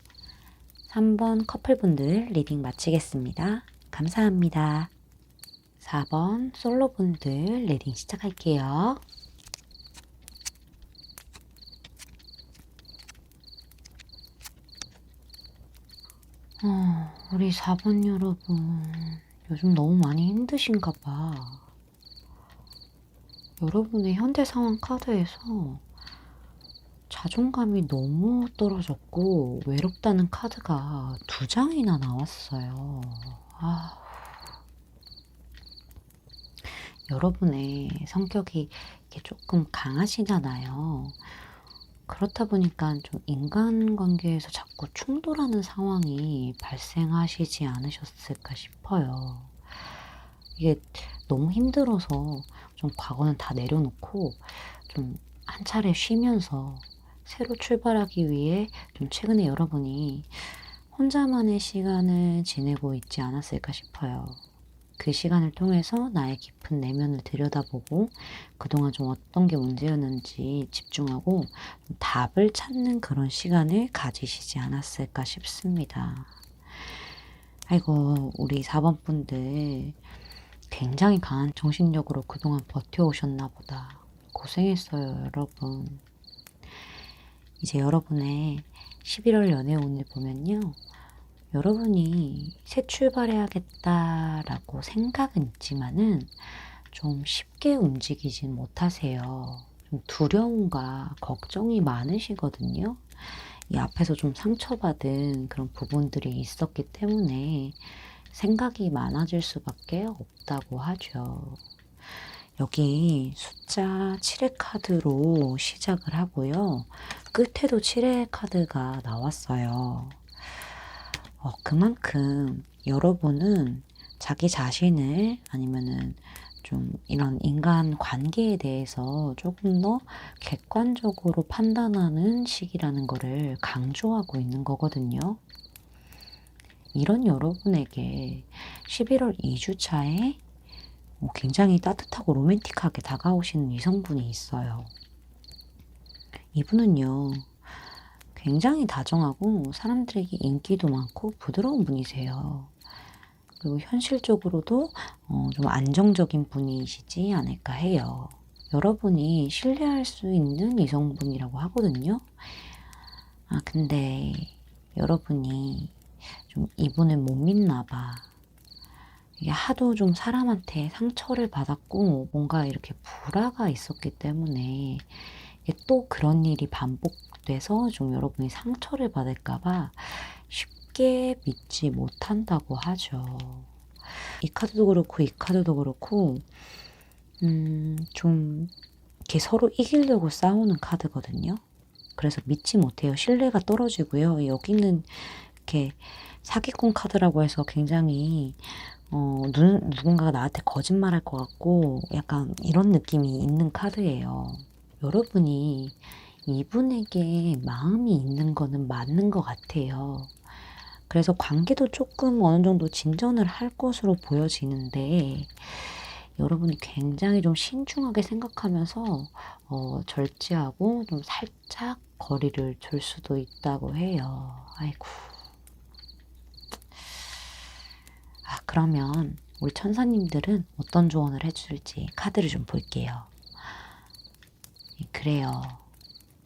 3번 커플분들 리딩 마치겠습니다. 감사합니다. 4번 솔로분들 리딩 시작할게요. 우리 4번 여러분, 요즘 너무 많이 힘드신가 봐. 여러분의 현재 상황 카드에서 자존감이 너무 떨어졌고 외롭다는 카드가 두 장이나 나왔어요. 아, 여러분의 성격이 이렇게 조금 강하시잖아요. 그렇다 보니까 좀 인간관계에서 자꾸 충돌하는 상황이 발생하시지 않으셨을까 싶어요. 이게 너무 힘들어서 좀 과거는 다 내려놓고 좀 한 차례 쉬면서 새로 출발하기 위해 좀 최근에 여러분이 혼자만의 시간을 지내고 있지 않았을까 싶어요. 그 시간을 통해서 나의 깊은 내면을 들여다보고 그동안 좀 어떤 게 문제였는지 집중하고 답을 찾는 그런 시간을 가지시지 않았을까 싶습니다. 아이고, 우리 4번 분들 굉장히 강한 정신력으로 그동안 버텨오셨나 보다. 고생했어요, 여러분. 이제 여러분의 11월 연애운을 보면요. 여러분이 새 출발해야겠다라고 생각은 있지만은 좀 쉽게 움직이진 못하세요. 좀 두려움과 걱정이 많으시거든요. 이 앞에서 좀 상처받은 그런 부분들이 있었기 때문에 생각이 많아질 수밖에 없다고 하죠. 여기 숫자 7의 카드로 시작을 하고요. 끝에도 7의 카드가 나왔어요. 그만큼 여러분은 자기 자신을 아니면은 좀 이런 인간 관계에 대해서 조금 더 객관적으로 판단하는 시기라는 거를 강조하고 있는 거거든요. 이런 여러분에게 11월 2주차에 굉장히 따뜻하고 로맨틱하게 다가오시는 이성분이 있어요. 이분은요, 굉장히 다정하고 사람들에게 인기도 많고 부드러운 분이세요. 그리고 현실적으로도 좀 안정적인 분이시지 않을까 해요. 여러분이 신뢰할 수 있는 이성분이라고 하거든요. 근데 여러분이 좀 이분을 못 믿나 봐. 이게 하도 좀 사람한테 상처를 받았고 뭔가 이렇게 불화가 있었기 때문에 이게 또 그런 일이 반복돼서 좀 여러분이 상처를 받을까 봐 쉽게 믿지 못한다고 하죠. 이 카드도 그렇고 이 카드도 그렇고 좀 이렇게 서로 이기려고 싸우는 카드거든요. 그래서 믿지 못해요. 신뢰가 떨어지고요. 여기는 이렇게 사기꾼 카드라고 해서 굉장히 누군가가 나한테 거짓말할 것 같고 약간 이런 느낌이 있는 카드예요. 여러분이 이분에게 마음이 있는 거는 맞는 것 같아요. 그래서 관계도 조금 어느 정도 진전을 할 것으로 보여지는데 여러분이 굉장히 좀 신중하게 생각하면서 절제하고 좀 살짝 거리를 둘 수도 있다고 해요. 아이고. 그러면 우리 천사님들은 어떤 조언을 해줄지 카드를 좀 볼게요. 그래요.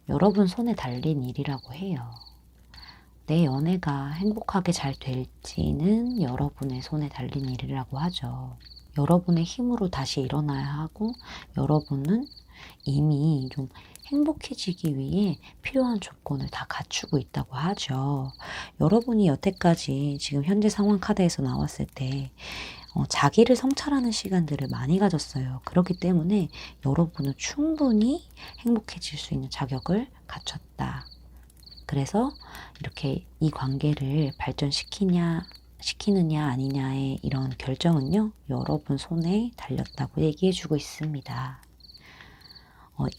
여러분 손에 달린 일이라고 해요. 내 연애가 행복하게 잘 될지는 여러분의 손에 달린 일이라고 하죠. 여러분의 힘으로 다시 일어나야 하고 여러분은 이미 좀 행복해지기 위해 필요한 조건을 다 갖추고 있다고 하죠. 여러분이 여태까지 지금 현재 상황 카드에서 나왔을 때 자기를 성찰하는 시간들을 많이 가졌어요. 그렇기 때문에 여러분은 충분히 행복해질 수 있는 자격을 갖췄다. 그래서 이렇게 이 관계를 시키느냐 아니냐의 이런 결정은요, 여러분 손에 달렸다고 얘기해주고 있습니다.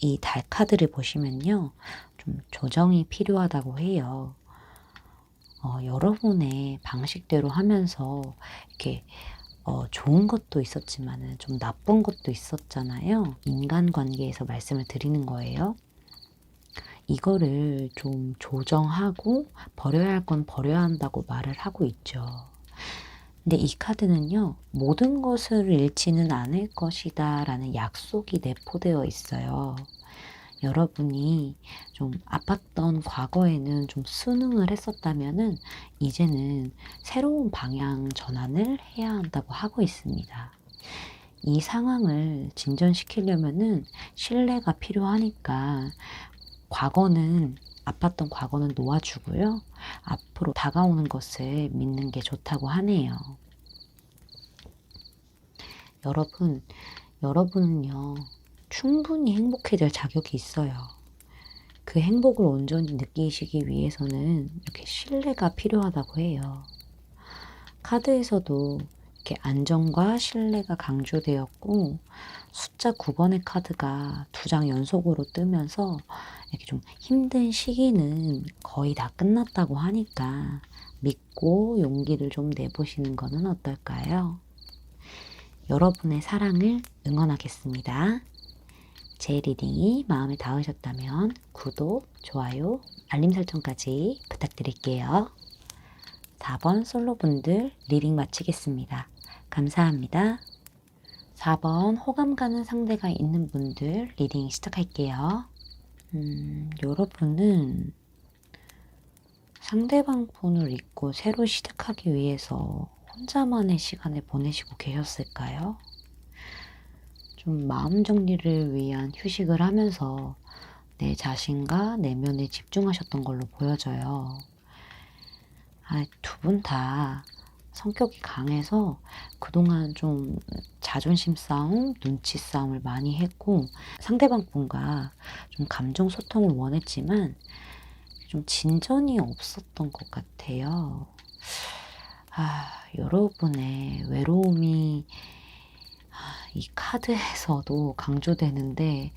이 달 카드를 보시면요, 좀 조정이 필요하다고 해요. 여러분의 방식대로 하면서 이렇게 좋은 것도 있었지만은 좀 나쁜 것도 있었잖아요. 인간관계에서 말씀을 드리는 거예요. 이거를 좀 조정하고 버려야 할 건 버려야 한다고 말을 하고 있죠. 근데 이 카드는요, 모든 것을 잃지는 않을 것이다 라는 약속이 내포되어 있어요. 여러분이 좀 아팠던 과거에는 좀 순응을 했었다면은 이제는 새로운 방향 전환을 해야 한다고 하고 있습니다. 이 상황을 진전시키려면은 신뢰가 필요하니까 과거는 아팠던 과거는 놓아주고요. 앞으로 다가오는 것을 믿는 게 좋다고 하네요. 여러분은요, 충분히 행복해질 자격이 있어요. 그 행복을 온전히 느끼시기 위해서는 이렇게 신뢰가 필요하다고 해요. 카드에서도 이렇게 안정과 신뢰가 강조되었고, 숫자 9번의 카드가 2장 연속으로 뜨면서 이렇게 좀 힘든 시기는 거의 다 끝났다고 하니까 믿고 용기를 좀 내보시는 거는 어떨까요? 여러분의 사랑을 응원하겠습니다. 제 리딩이 마음에 닿으셨다면 구독, 좋아요, 알림 설정까지 부탁드릴게요. 4번 솔로분들 리딩 마치겠습니다. 감사합니다. 4번 호감 가는 상대가 있는 분들 리딩 시작할게요. 여러분은 상대방 폰을 잊고 새로 시작하기 위해서 혼자만의 시간을 보내시고 계셨을까요? 좀 마음 정리를 위한 휴식을 하면서 내 자신과 내면에 집중하셨던 걸로 보여져요. 두 분 다 성격이 강해서 그동안 좀 자존심 싸움, 눈치 싸움을 많이 했고 상대방 분과 좀 감정 소통을 원했지만 좀 진전이 없었던 것 같아요. 여러분의 외로움이 이 카드에서도 강조되는데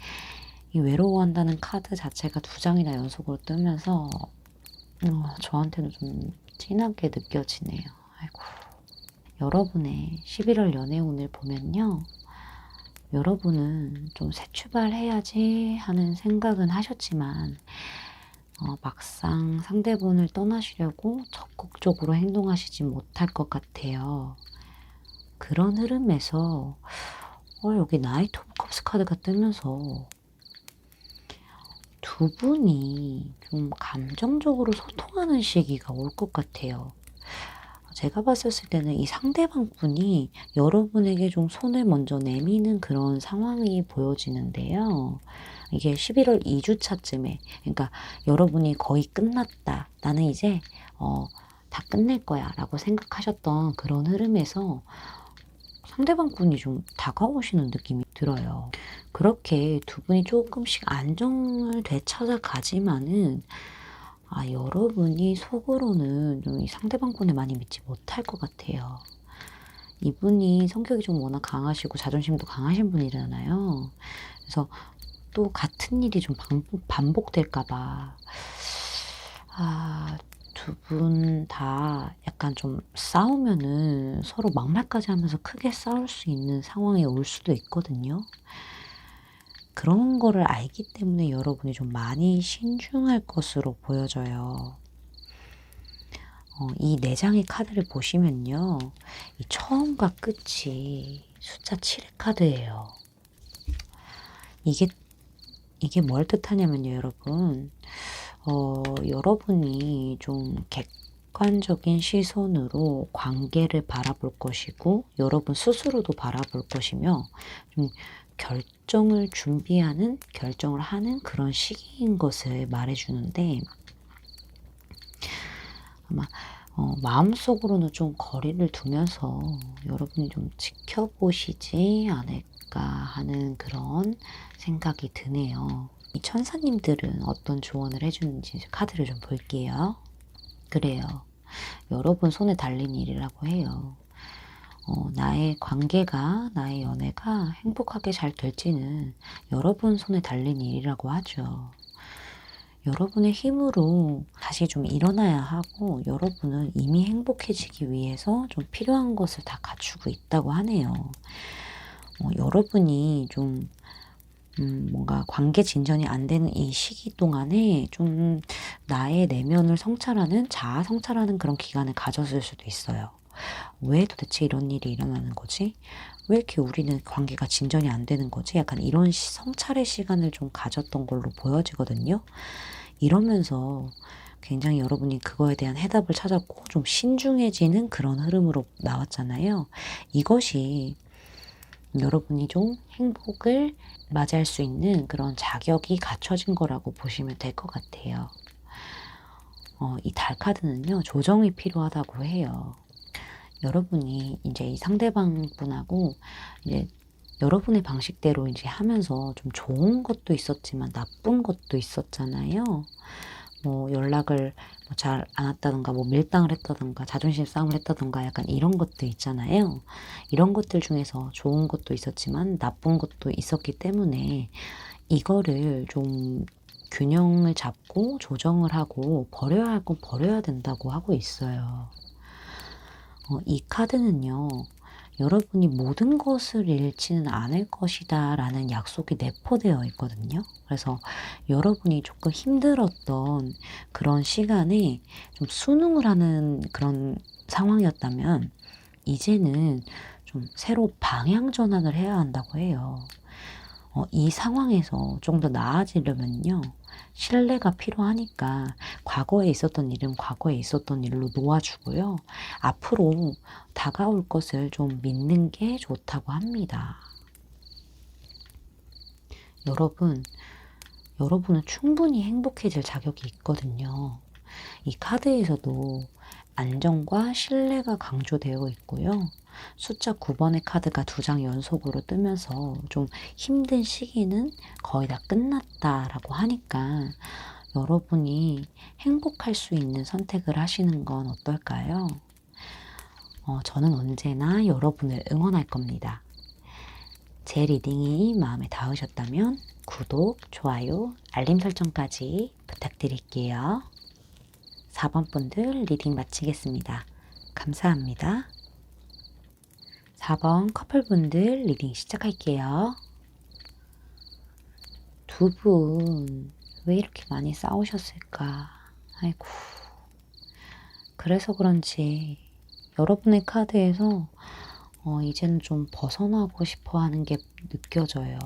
이 외로워한다는 카드 자체가 2장이나 연속으로 뜨면서 저한테는 좀 진하게 느껴지네요. 아이고. 여러분의 11월 연애운을 보면요. 여러분은 좀 새 출발해야지 하는 생각은 하셨지만 막상 상대분을 떠나시려고 적극적으로 행동하시지 못할 것 같아요. 그런 흐름에서 여기 나이트 오브 컵스 카드가 뜨면서 두 분이 좀 감정적으로 소통하는 시기가 올 것 같아요. 제가 봤었을 때는 이 상대방 분이 여러분에게 좀 손을 먼저 내미는 그런 상황이 보여지는데요. 이게 11월 2주차쯤에, 그러니까 여러분이 거의 끝났다. 나는 이제 다 끝낼 거야 라고 생각하셨던 그런 흐름에서 상대방 분이 좀 다가오시는 느낌이 들어요. 그렇게 두 분이 조금씩 안정을 되찾아 가지만은 여러분이 속으로는 좀 이 상대방 분을 많이 믿지 못할 것 같아요. 이분이 성격이 좀 워낙 강하시고 자존심도 강하신 분이잖아요. 그래서 또 같은 일이 좀 반복될까 봐. 두 분 다 약간 좀 싸우면은 서로 막말까지 하면서 크게 싸울 수 있는 상황이 올 수도 있거든요. 그런 거를 알기 때문에 여러분이 좀 많이 신중할 것으로 보여져요. 이 4장의 카드를 보시면요. 이 처음과 끝이 숫자 7의 카드예요. 이게 뭘 뜻하냐면요, 여러분. 여러분이 좀 객관적인 시선으로 관계를 바라볼 것이고, 여러분 스스로도 바라볼 것이며, 좀 결정을 하는 그런 시기인 것을 말해주는데, 아마 마음속으로는 좀 거리를 두면서 여러분이 좀 지켜보시지 않을까 하는 그런 생각이 드네요. 이 천사님들은 어떤 조언을 해주는지 카드를 좀 볼게요. 그래요. 여러분 손에 달린 일이라고 해요. 나의 관계가, 나의 연애가 행복하게 잘 될지는 여러분 손에 달린 일이라고 하죠. 여러분의 힘으로 다시 좀 일어나야 하고 여러분은 이미 행복해지기 위해서 좀 필요한 것을 다 갖추고 있다고 하네요. 여러분이 좀 뭔가 관계 진전이 안 되는 이 시기 동안에 좀 나의 내면을 성찰하는, 자아 성찰하는 그런 기간을 가졌을 수도 있어요. 왜 도대체 이런 일이 일어나는 거지? 왜 이렇게 우리는 관계가 진전이 안 되는 거지? 약간 이런 성찰의 시간을 좀 가졌던 걸로 보여지거든요. 이러면서 굉장히 여러분이 그거에 대한 해답을 찾았고 좀 신중해지는 그런 흐름으로 나왔잖아요. 이것이 여러분이 좀 행복을 맞이할 수 있는 그런 자격이 갖춰진 거라고 보시면 될 것 같아요. 이 달 카드는요, 조정이 필요하다고 해요. 여러분이 이제 이 상대방 분하고 이제 여러분의 방식대로 이제 하면서 좀 좋은 것도 있었지만 나쁜 것도 있었잖아요. 뭐 연락을 뭐 잘 안 왔다든가 뭐 밀당을 했다든가 자존심 싸움을 했다든가 약간 이런 것도 있잖아요. 이런 것들 중에서 좋은 것도 있었지만 나쁜 것도 있었기 때문에 이거를 좀 균형을 잡고 조정을 하고 버려야 할 건 버려야 된다고 하고 있어요. 이 카드는요, 여러분이 모든 것을 잃지는 않을 것이다 라는 약속이 내포되어 있거든요. 그래서 여러분이 조금 힘들었던 그런 시간에 좀 순응을 하는 그런 상황이었다면, 이제는 좀 새로 방향 전환을 해야 한다고 해요. 이 상황에서 좀 더 나아지려면요, 신뢰가 필요하니까 과거에 있었던 일은 과거에 있었던 일로 놓아주고요. 앞으로 다가올 것을 좀 믿는 게 좋다고 합니다. 여러분, 여러분은 충분히 행복해질 자격이 있거든요. 이 카드에서도 안정과 신뢰가 강조되어 있고요. 숫자 9번의 카드가 2장 연속으로 뜨면서 좀 힘든 시기는 거의 다 끝났다라고 하니까 여러분이 행복할 수 있는 선택을 하시는 건 어떨까요? 저는 언제나 여러분을 응원할 겁니다. 제 리딩이 마음에 닿으셨다면 구독, 좋아요, 알림 설정까지 부탁드릴게요. 4번 분들 리딩 마치겠습니다. 감사합니다. 4번 커플분들 리딩 시작할게요. 두 분 왜 이렇게 많이 싸우셨을까? 아이고. 그래서 그런지 여러분의 카드에서 이제는 좀 벗어나고 싶어 하는 게 느껴져요.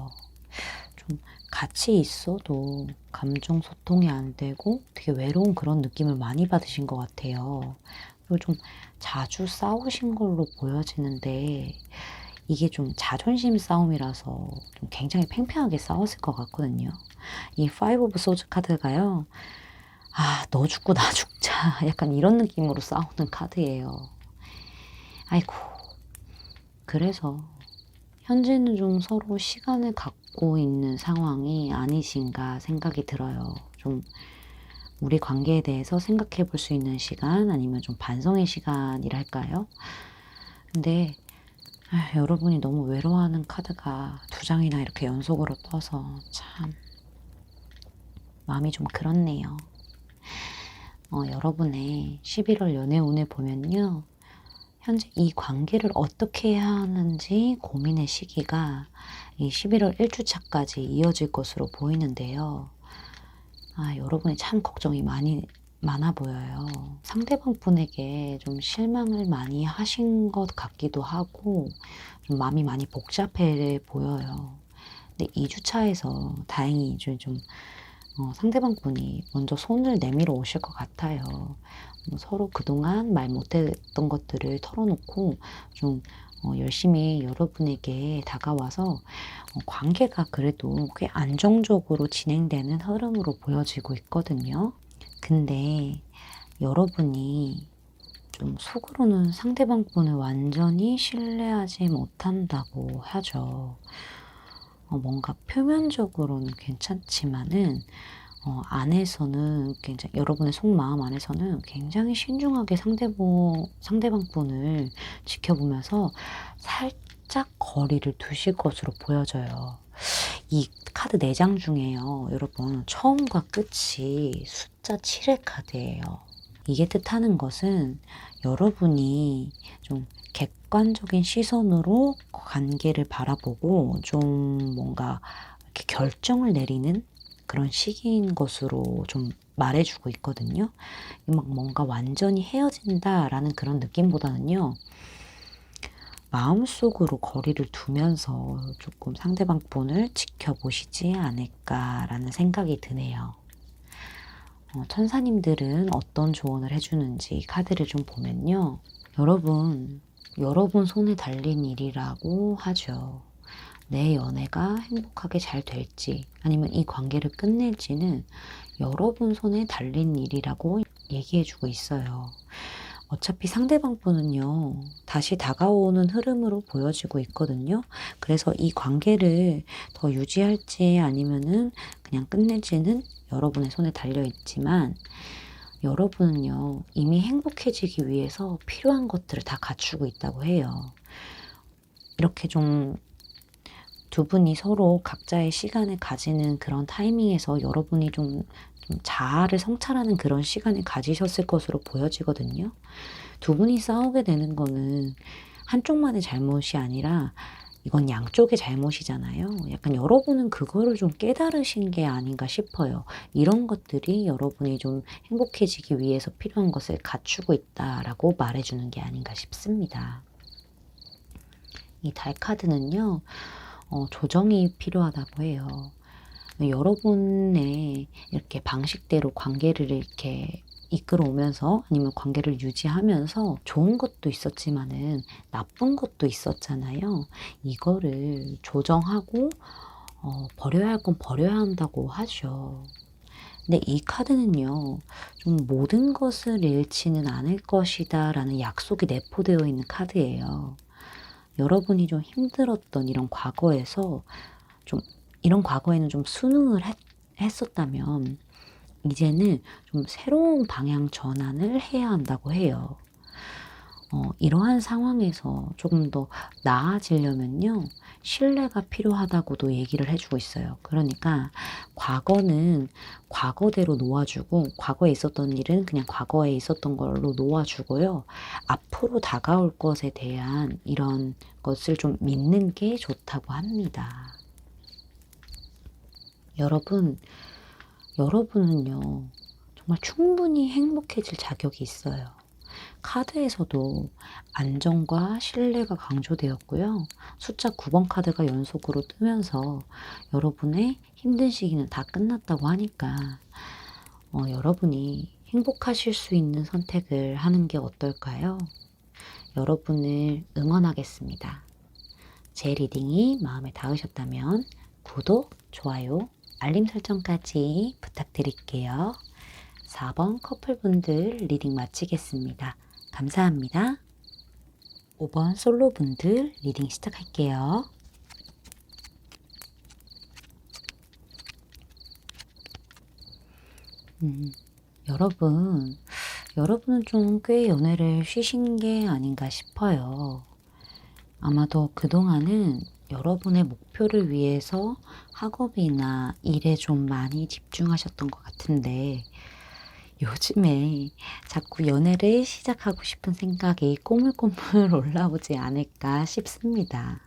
좀 같이 있어도 감정 소통이 안 되고 되게 외로운 그런 느낌을 많이 받으신 것 같아요. 그리고 좀 자주 싸우신 걸로 보여지는데 이게 좀 자존심 싸움이라서 좀 굉장히 팽팽하게 싸웠을 것 같거든요. 이 파이브 오브 소즈 카드가요. 아, 너 죽고 나 죽자. 약간 이런 느낌으로 싸우는 카드예요. 아이고. 그래서 현재는 좀 서로 시간을 갖고 있는 상황이 아니신가 생각이 들어요. 좀 우리 관계에 대해서 생각해 볼 수 있는 시간 아니면 좀 반성의 시간이랄까요? 근데 여러분이 너무 외로워하는 카드가 2장이나 이렇게 연속으로 떠서 참 마음이 좀 그렇네요. 여러분의 11월 연애운을 보면요. 현재 이 관계를 어떻게 해야 하는지 고민의 시기가 이 11월 1주차까지 이어질 것으로 보이는데요. 여러분이 참 걱정이 많아 보여요. 상대방 분에게 좀 실망을 많이 하신 것 같기도 하고 좀 마음이 많이 복잡해 보여요. 근데 2주차에서 다행히 이제 좀 상대방 분이 먼저 손을 내밀어 오실 것 같아요. 서로 그동안 말 못했던 것들을 털어놓고 좀 열심히 여러분에게 다가와서 관계가 그래도 꽤 안정적으로 진행되는 흐름으로 보여지고 있거든요. 근데 여러분이 좀 속으로는 상대방 분을 완전히 신뢰하지 못한다고 하죠. 뭔가 표면적으로는 괜찮지만은 안에서는 굉장히 여러분의 속마음 안에서는 굉장히 신중하게 상대방 분을 지켜보면서 살짝 거리를 두실 것으로 보여져요. 이 카드 4장 중에요. 여러분 처음과 끝이 숫자 7의 카드예요. 이게 뜻하는 것은 여러분이 좀 객관적인 시선으로 관계를 바라보고 좀 뭔가 이렇게 결정을 내리는 그런 시기인 것으로 좀 말해주고 있거든요. 막 뭔가 완전히 헤어진다라는 그런 느낌보다는요. 마음속으로 거리를 두면서 조금 상대방 분을 지켜보시지 않을까라는 생각이 드네요. 천사님들은 어떤 조언을 해주는지 카드를 좀 보면요. 여러분 손에 달린 일이라고 하죠. 내 연애가 행복하게 잘 될지 아니면 이 관계를 끝낼지는 여러분 손에 달린 일이라고 얘기해주고 있어요. 어차피 상대방 분은요, 다시 다가오는 흐름으로 보여지고 있거든요. 그래서 이 관계를 더 유지할지 아니면은 그냥 끝낼지는 여러분의 손에 달려 있지만, 여러분은요, 이미 행복해지기 위해서 필요한 것들을 다 갖추고 있다고 해요. 이렇게 좀 두 분이 서로 각자의 시간을 가지는 그런 타이밍에서 여러분이 좀 자아를 성찰하는 그런 시간을 가지셨을 것으로 보여지거든요. 두 분이 싸우게 되는 거는 한쪽만의 잘못이 아니라 이건 양쪽의 잘못이잖아요. 약간 여러분은 그거를 좀 깨달으신 게 아닌가 싶어요. 이런 것들이 여러분이 좀 행복해지기 위해서 필요한 것을 갖추고 있다라고 말해주는 게 아닌가 싶습니다. 이 달 카드는요, 조정이 필요하다고 해요. 여러분의 이렇게 방식대로 관계를 이렇게 이끌어오면서 아니면 관계를 유지하면서 좋은 것도 있었지만은 나쁜 것도 있었잖아요. 이거를 조정하고 버려야 할 건 버려야 한다고 하죠. 근데 이 카드는요, 좀 모든 것을 잃지는 않을 것이다 라는 약속이 내포되어 있는 카드예요. 여러분이 좀 힘들었던 이런 과거에서 좀 이런 과거에는 좀 순응을 했었다면 이제는 좀 새로운 방향 전환을 해야 한다고 해요. 이러한 상황에서 조금 더 나아지려면요, 신뢰가 필요하다고도 얘기를 해주고 있어요. 그러니까 과거는 과거대로 놓아주고, 과거에 있었던 일은 그냥 과거에 있었던 걸로 놓아주고요. 앞으로 다가올 것에 대한 이런 것을 좀 믿는 게 좋다고 합니다. 여러분은요, 정말 충분히 행복해질 자격이 있어요. 카드에서도 안정과 신뢰가 강조되었고요. 숫자 9번 카드가 연속으로 뜨면서 여러분의 힘든 시기는 다 끝났다고 하니까 여러분이 행복하실 수 있는 선택을 하는 게 어떨까요? 여러분을 응원하겠습니다. 제 리딩이 마음에 닿으셨다면 구독, 좋아요, 알림 설정까지 부탁드릴게요. 4번 커플분들 리딩 마치겠습니다. 감사합니다. 5번 솔로분들 리딩 시작할게요. 여러분은 좀 꽤 연애를 쉬신 게 아닌가 싶어요. 아마도 그동안은 여러분의 목표를 위해서 학업이나 일에 좀 많이 집중하셨던 것 같은데, 요즘에 자꾸 연애를 시작하고 싶은 생각이 꼬물꼬물 올라오지 않을까 싶습니다.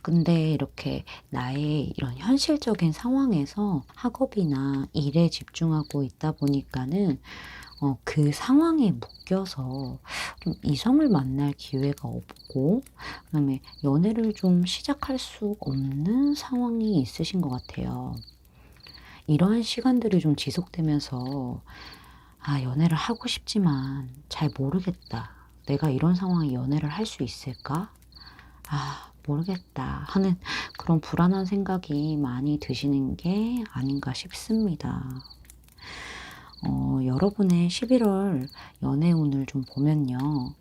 근데 이렇게 나의 이런 현실적인 상황에서 학업이나 일에 집중하고 있다 보니까는 그 상황에 묶여서 좀 이성을 만날 기회가 없고, 그다음에 연애를 좀 시작할 수 없는 상황이 있으신 것 같아요. 이러한 시간들이 좀 지속되면서 연애를 하고 싶지만 잘 모르겠다. 내가 이런 상황에 연애를 할 수 있을까? 모르겠다 하는 그런 불안한 생각이 많이 드시는 게 아닌가 싶습니다. 여러분의 11월 연애운을 좀 보면요,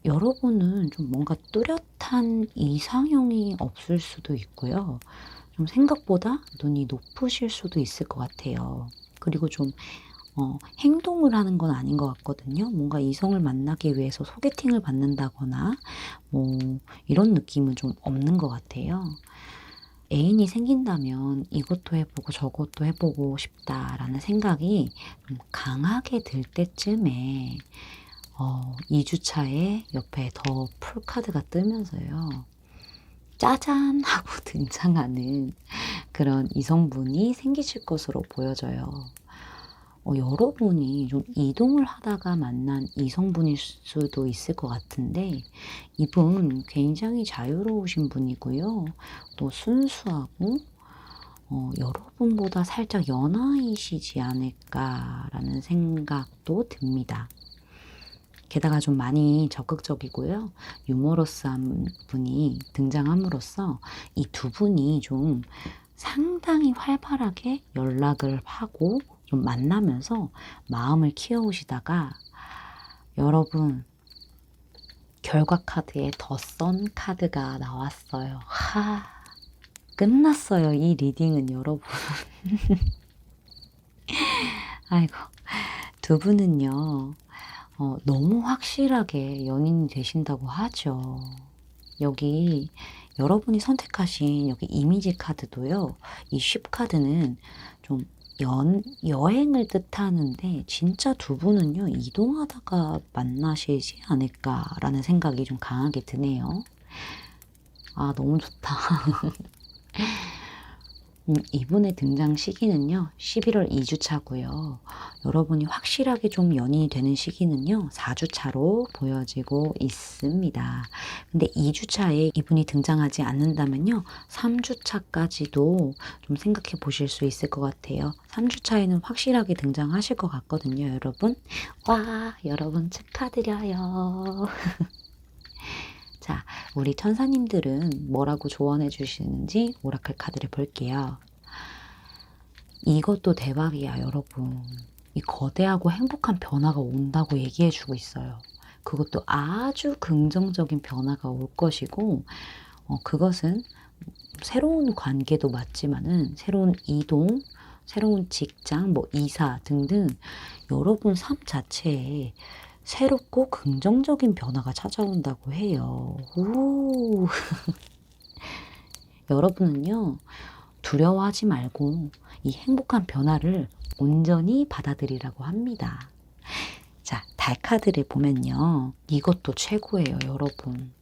여러분은 좀 뭔가 뚜렷한 이상형이 없을 수도 있고요. 좀 생각보다 눈이 높으실 수도 있을 것 같아요. 그리고 좀 행동을 하는 건 아닌 것 같거든요. 뭔가 이성을 만나기 위해서 소개팅을 받는다거나 뭐 이런 느낌은 좀 없는 것 같아요. 애인이 생긴다면 이것도 해보고 저것도 해보고 싶다라는 생각이 좀 강하게 들 때쯤에 2주차에 옆에 더 풀카드가 뜨면서요, 짜잔 하고 등장하는 그런 이성분이 생기실 것으로 보여져요. 여러분이 좀 이동을 하다가 만난 이성분일 수도 있을 것 같은데, 이분 굉장히 자유로우신 분이고요. 또 순수하고 여러분보다 살짝 연하이시지 않을까라는 생각도 듭니다. 게다가 좀 많이 적극적이고요. 유머러스한 분이 등장함으로써 이 두 분이 좀 상당히 활발하게 연락을 하고 좀 만나면서 마음을 키워오시다가 여러분 결과 카드에 더 선 카드가 나왔어요. 끝났어요. 이 리딩은 여러분. 아이고 두 분은요. 너무 확실하게 연인이 되신다고 하죠. 여기 여러분이 선택하신 여기 이미지 카드도요. 이 쉽 카드는 좀 여행을 뜻하는데 진짜 두 분은요. 이동하다가 만나시지 않을까라는 생각이 좀 강하게 드네요. 아 너무 좋다. 이분의 등장 시기는요. 11월 2주차고요. 여러분이 확실하게 좀 연인이 되는 시기는요. 4주차로 보여지고 있습니다. 근데 2주차에 이분이 등장하지 않는다면요. 3주차까지도 좀 생각해 보실 수 있을 것 같아요. 3주차에는 확실하게 등장하실 것 같거든요. 여러분. 와 여러분 축하드려요. 자, 우리 천사님들은 뭐라고 조언해 주시는지 오라클 카드를 볼게요. 이것도 대박이야, 여러분. 이 거대하고 행복한 변화가 온다고 얘기해 주고 있어요. 그것도 아주 긍정적인 변화가 올 것이고, 그것은 새로운 관계도 맞지만은 새로운 이동, 새로운 직장, 뭐 이사 등등 여러분 삶 자체에 새롭고 긍정적인 변화가 찾아온다고 해요. 오. 여러분은요, 두려워하지 말고 이 행복한 변화를 온전히 받아들이라고 합니다. 자, 달 카드를 보면요. 이것도 최고예요, 여러분.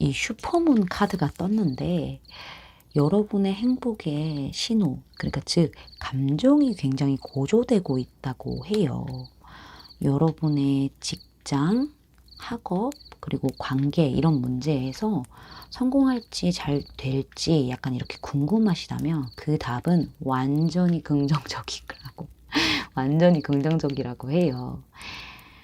이 슈퍼문 카드가 떴는데 여러분의 행복의 신호, 그러니까 즉 감정이 굉장히 고조되고 있다고 해요. 여러분의 직장, 학업, 그리고 관계 이런 문제에서 성공할지 잘 될지 약간 이렇게 궁금하시다면 그 답은 완전히 긍정적이라고 완전히 긍정적이라고 해요.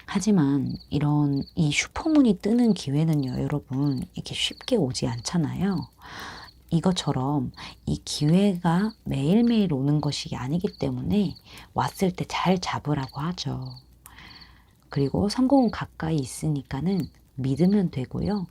하지만 이런 이 슈퍼문이 뜨는 기회는요, 여러분 이렇게 쉽게 오지 않잖아요. 이것처럼 이 기회가 매일매일 오는 것이 아니기 때문에 왔을 때 잘 잡으라고 하죠. 그리고 성공은 가까이 있으니까는 믿으면 되고요.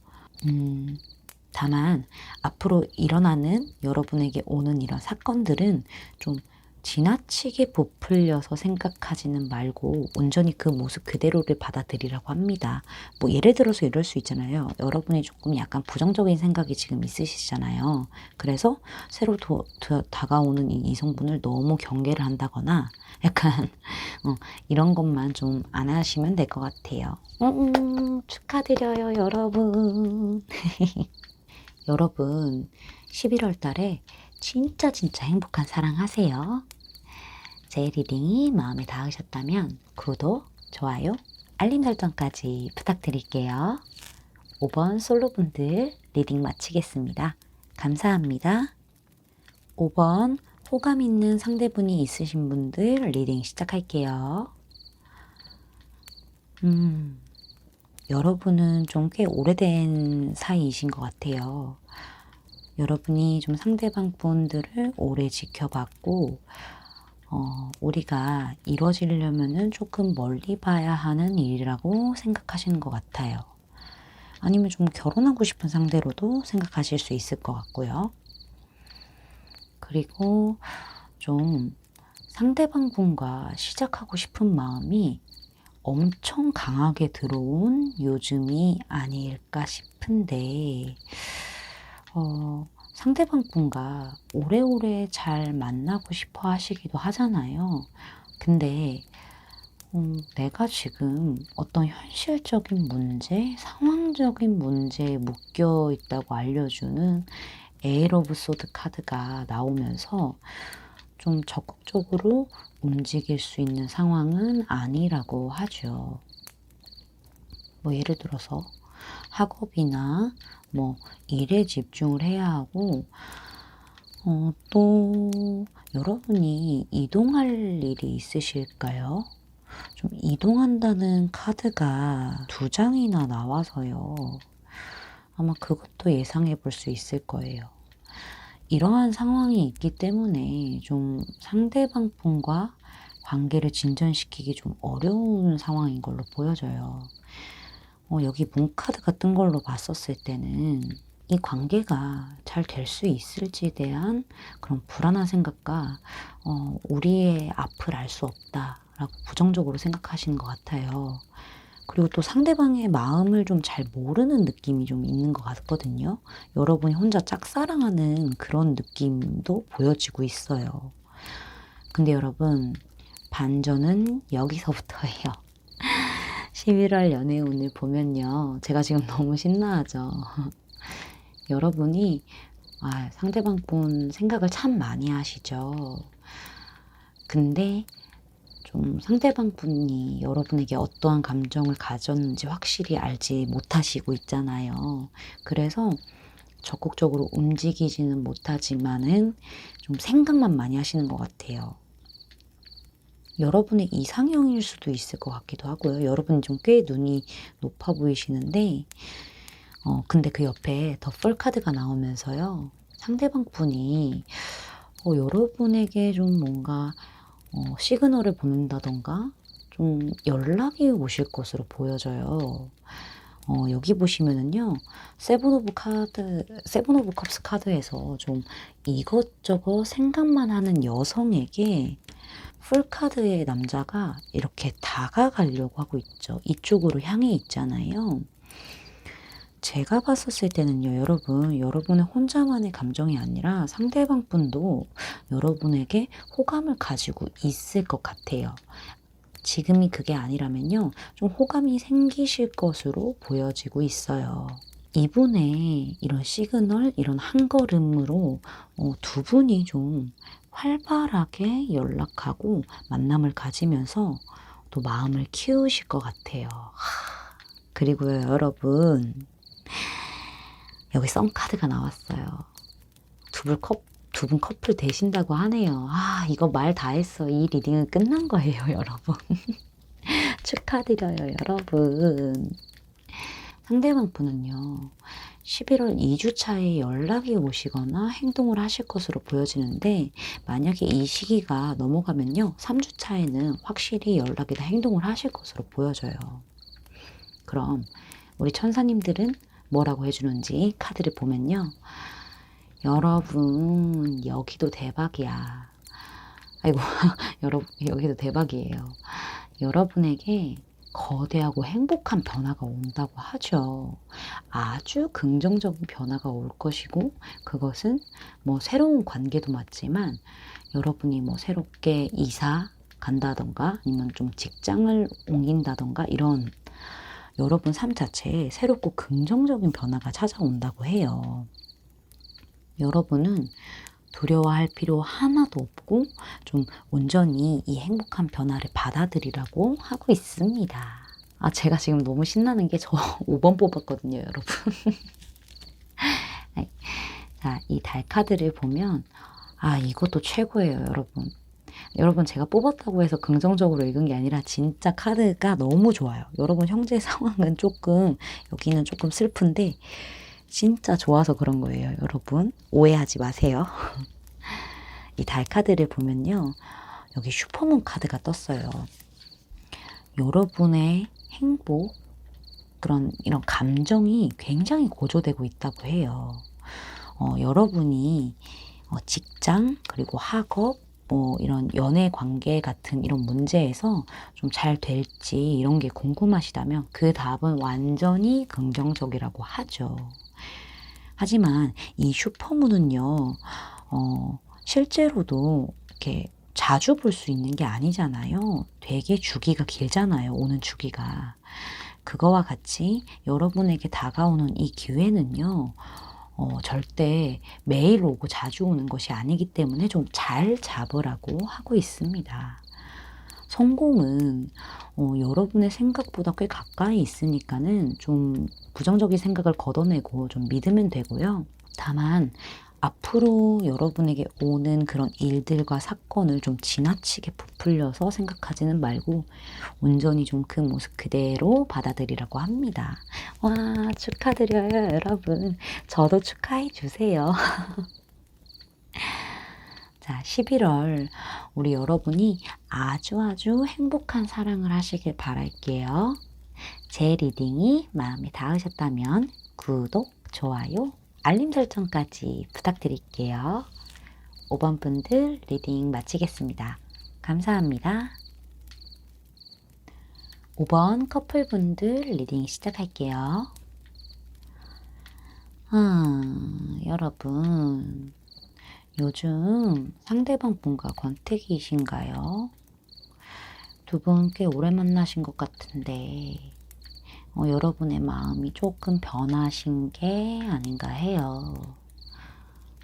다만 앞으로 일어나는 여러분에게 오는 이런 사건들은 좀 지나치게 부풀려서 생각하지는 말고 온전히 그 모습 그대로를 받아들이라고 합니다. 뭐 예를 들어서 이럴 수 있잖아요. 여러분이 조금 약간 부정적인 생각이 지금 있으시잖아요. 그래서 새로 다가오는 이 이성분을 너무 경계를 한다거나 약간 이런 것만 좀 안 하시면 될 것 같아요. 축하드려요, 여러분. 여러분, 11월 달에 진짜 행복한 사랑 하세요. 제 리딩이 마음에 닿으셨다면 구독, 좋아요, 알림 설정까지 부탁드릴게요. 5번 솔로분들 리딩 마치겠습니다. 감사합니다. 5번 호감 있는 상대분이 있으신 분들 리딩 시작할게요. 여러분은 좀 꽤 오래된 사이이신 것 같아요. 여러분이 좀 상대방 분들을 오래 지켜봤고, 우리가 이루어지려면은 조금 멀리 봐야 하는 일이라고 생각하시는 것 같아요. 아니면 좀 결혼하고 싶은 상대로도 생각하실 수 있을 것 같고요. 그리고 좀 상대방 분과 시작하고 싶은 마음이 엄청 강하게 들어온 요즘이 아닐까 싶은데, 상대방 분과 오래오래 잘 만나고 싶어 하시기도 하잖아요. 근데, 내가 지금 어떤 현실적인 문제, 상황적인 문제에 묶여 있다고 알려주는 에일 오브 소드 카드가 나오면서 좀 적극적으로 움직일 수 있는 상황은 아니라고 하죠. 뭐 예를 들어서 학업이나 뭐 일에 집중을 해야 하고, 또 여러분이 이동할 일이 있으실까요? 좀 이동한다는 카드가 두 장이나 나와서요. 아마 그것도 예상해 볼 수 있을 거예요. 이러한 상황이 있기 때문에 좀 상대방 분과 관계를 진전시키기 좀 어려운 상황인 걸로 보여져요. 여기 문 카드가 뜬 걸로 봤었을 때는 이 관계가 잘 될 수 있을지에 대한 그런 불안한 생각과 우리의 앞을 알 수 없다라고 부정적으로 생각하시는 것 같아요. 그리고 또 상대방의 마음을 좀 잘 모르는 느낌이 좀 있는 것 같거든요. 여러분이 혼자 짝사랑하는 그런 느낌도 보여지고 있어요. 근데 여러분, 반전은 여기서부터예요. 11월 연애운을 보면요. 제가 지금 너무 신나하죠. 여러분이 상대방 분 생각을 참 많이 하시죠. 근데 좀 상대방 분이 여러분에게 어떠한 감정을 가졌는지 확실히 알지 못하시고 있잖아요. 그래서 적극적으로 움직이지는 못하지만은 좀 생각만 많이 하시는 것 같아요. 여러분의 이상형일 수도 있을 것 같기도 하고요. 여러분이 좀 꽤 눈이 높아 보이시는데 근데 그 옆에 더 카드가 나오면서요. 상대방 분이 여러분에게 좀 뭔가 시그널을 보낸다던가 좀 연락이 오실 것으로 보여져요. 여기 보시면은요. 세븐 오브 컵스 카드에서 좀 이것저것 생각만 하는 여성에게 풀 카드의 남자가 이렇게 다가가려고 하고 있죠. 이쪽으로 향해 있잖아요. 제가 봤었을 때는요, 여러분의 혼자만의 감정이 아니라 상대방 분도 여러분에게 호감을 가지고 있을 것 같아요. 지금이 그게 아니라면요, 좀 호감이 생기실 것으로 보여지고 있어요. 이분의 이런 시그널, 이런 한 걸음으로 두 분이 좀 활발하게 연락하고 만남을 가지면서 또 마음을 키우실 것 같아요. 그리고요, 여러분. 여기 썬카드가 나왔어요. 두 분 커플 되신다고 하네요. 이거 말 다 했어. 이 리딩은 끝난 거예요, 여러분. 축하드려요, 여러분. 상대방 분은요, 11월 2주차에 연락이 오시거나 행동을 하실 것으로 보여지는데, 만약에 이 시기가 넘어가면요, 3주차에는 확실히 연락이나 행동을 하실 것으로 보여져요. 그럼 우리 천사님들은 뭐라고 해주는지 카드를 보면요. 여러분, 여기도 대박이야. 아이고, 여기도 대박이에요. 여러분에게 거대하고 행복한 변화가 온다고 하죠. 아주 긍정적인 변화가 올 것이고, 그것은 뭐 새로운 관계도 맞지만, 여러분이 뭐 새롭게 이사 간다던가, 아니면 좀 직장을 옮긴다던가, 이런 여러분 삶 자체에 새롭고 긍정적인 변화가 찾아온다고 해요. 여러분은 두려워할 필요 하나도 없고 좀 온전히 이 행복한 변화를 받아들이라고 하고 있습니다. 제가 지금 너무 신나는 게 저 5번 뽑았거든요, 여러분. 네. 자, 이 달 카드를 보면 이것도 최고예요, 여러분. 여러분, 제가 뽑았다고 해서 긍정적으로 읽은 게 아니라 진짜 카드가 너무 좋아요. 여러분 형제 상황은 여기는 조금 슬픈데 진짜 좋아서 그런 거예요, 여러분. 오해하지 마세요. 이 달 카드를 보면요. 여기 슈퍼문 카드가 떴어요. 여러분의 행복, 이런 감정이 굉장히 고조되고 있다고 해요. 여러분이 직장, 그리고 학업, 이런 연애 관계 같은 이런 문제에서 좀 잘 될지 이런 게 궁금하시다면 그 답은 완전히 긍정적이라고 하죠. 하지만 이 슈퍼문은요, 실제로도 이렇게 자주 볼 수 있는 게 아니잖아요. 되게 주기가 길잖아요. 오는 주기가. 그거와 같이 여러분에게 다가오는 이 기회는요, 절대 매일 오고 자주 오는 것이 아니기 때문에 좀 잘 잡으라고 하고 있습니다. 성공은 여러분의 생각보다 꽤 가까이 있으니까는 좀 부정적인 생각을 걷어내고 좀 믿으면 되고요. 다만 앞으로 여러분에게 오는 그런 일들과 사건을 좀 지나치게 부풀려서 생각하지는 말고 온전히 좀 그 모습 그대로 받아들이라고 합니다. 와, 축하드려요, 여러분. 저도 축하해 주세요. 자, 11월 우리 여러분이 아주 아주 행복한 사랑을 하시길 바랄게요. 제 리딩이 마음에 닿으셨다면 구독, 좋아요, 알림 설정까지 부탁드릴게요. 5번 분들 리딩 마치겠습니다. 감사합니다. 5번 커플분들 리딩 시작할게요. 여러분, 요즘 상대방 분과 권태기이신가요? 두 분 꽤 오래 만나신 것 같은데 여러분의 마음이 조금 변하신 게 아닌가 해요.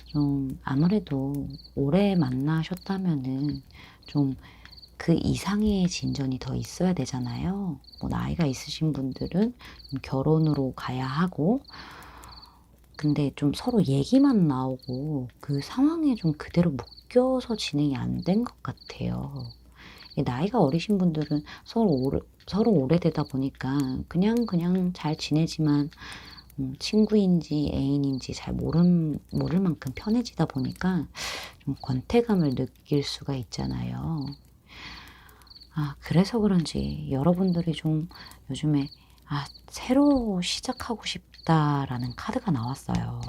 좀 아무래도 오래 만나셨다면은 좀 그 이상의 진전이 더 있어야 되잖아요. 뭐 나이가 있으신 분들은 결혼으로 가야 하고, 근데 좀 서로 얘기만 나오고 그 상황에 좀 그대로 묶여서 진행이 안 된 것 같아요. 나이가 어리신 분들은 서로 오래되다 보니까 그냥 잘 지내지만 친구인지 애인인지 잘 모를 만큼 편해지다 보니까 좀 권태감을 느낄 수가 있잖아요. 그래서 그런지 여러분들이 좀 요즘에 새로 시작하고 싶다라는 카드가 나왔어요.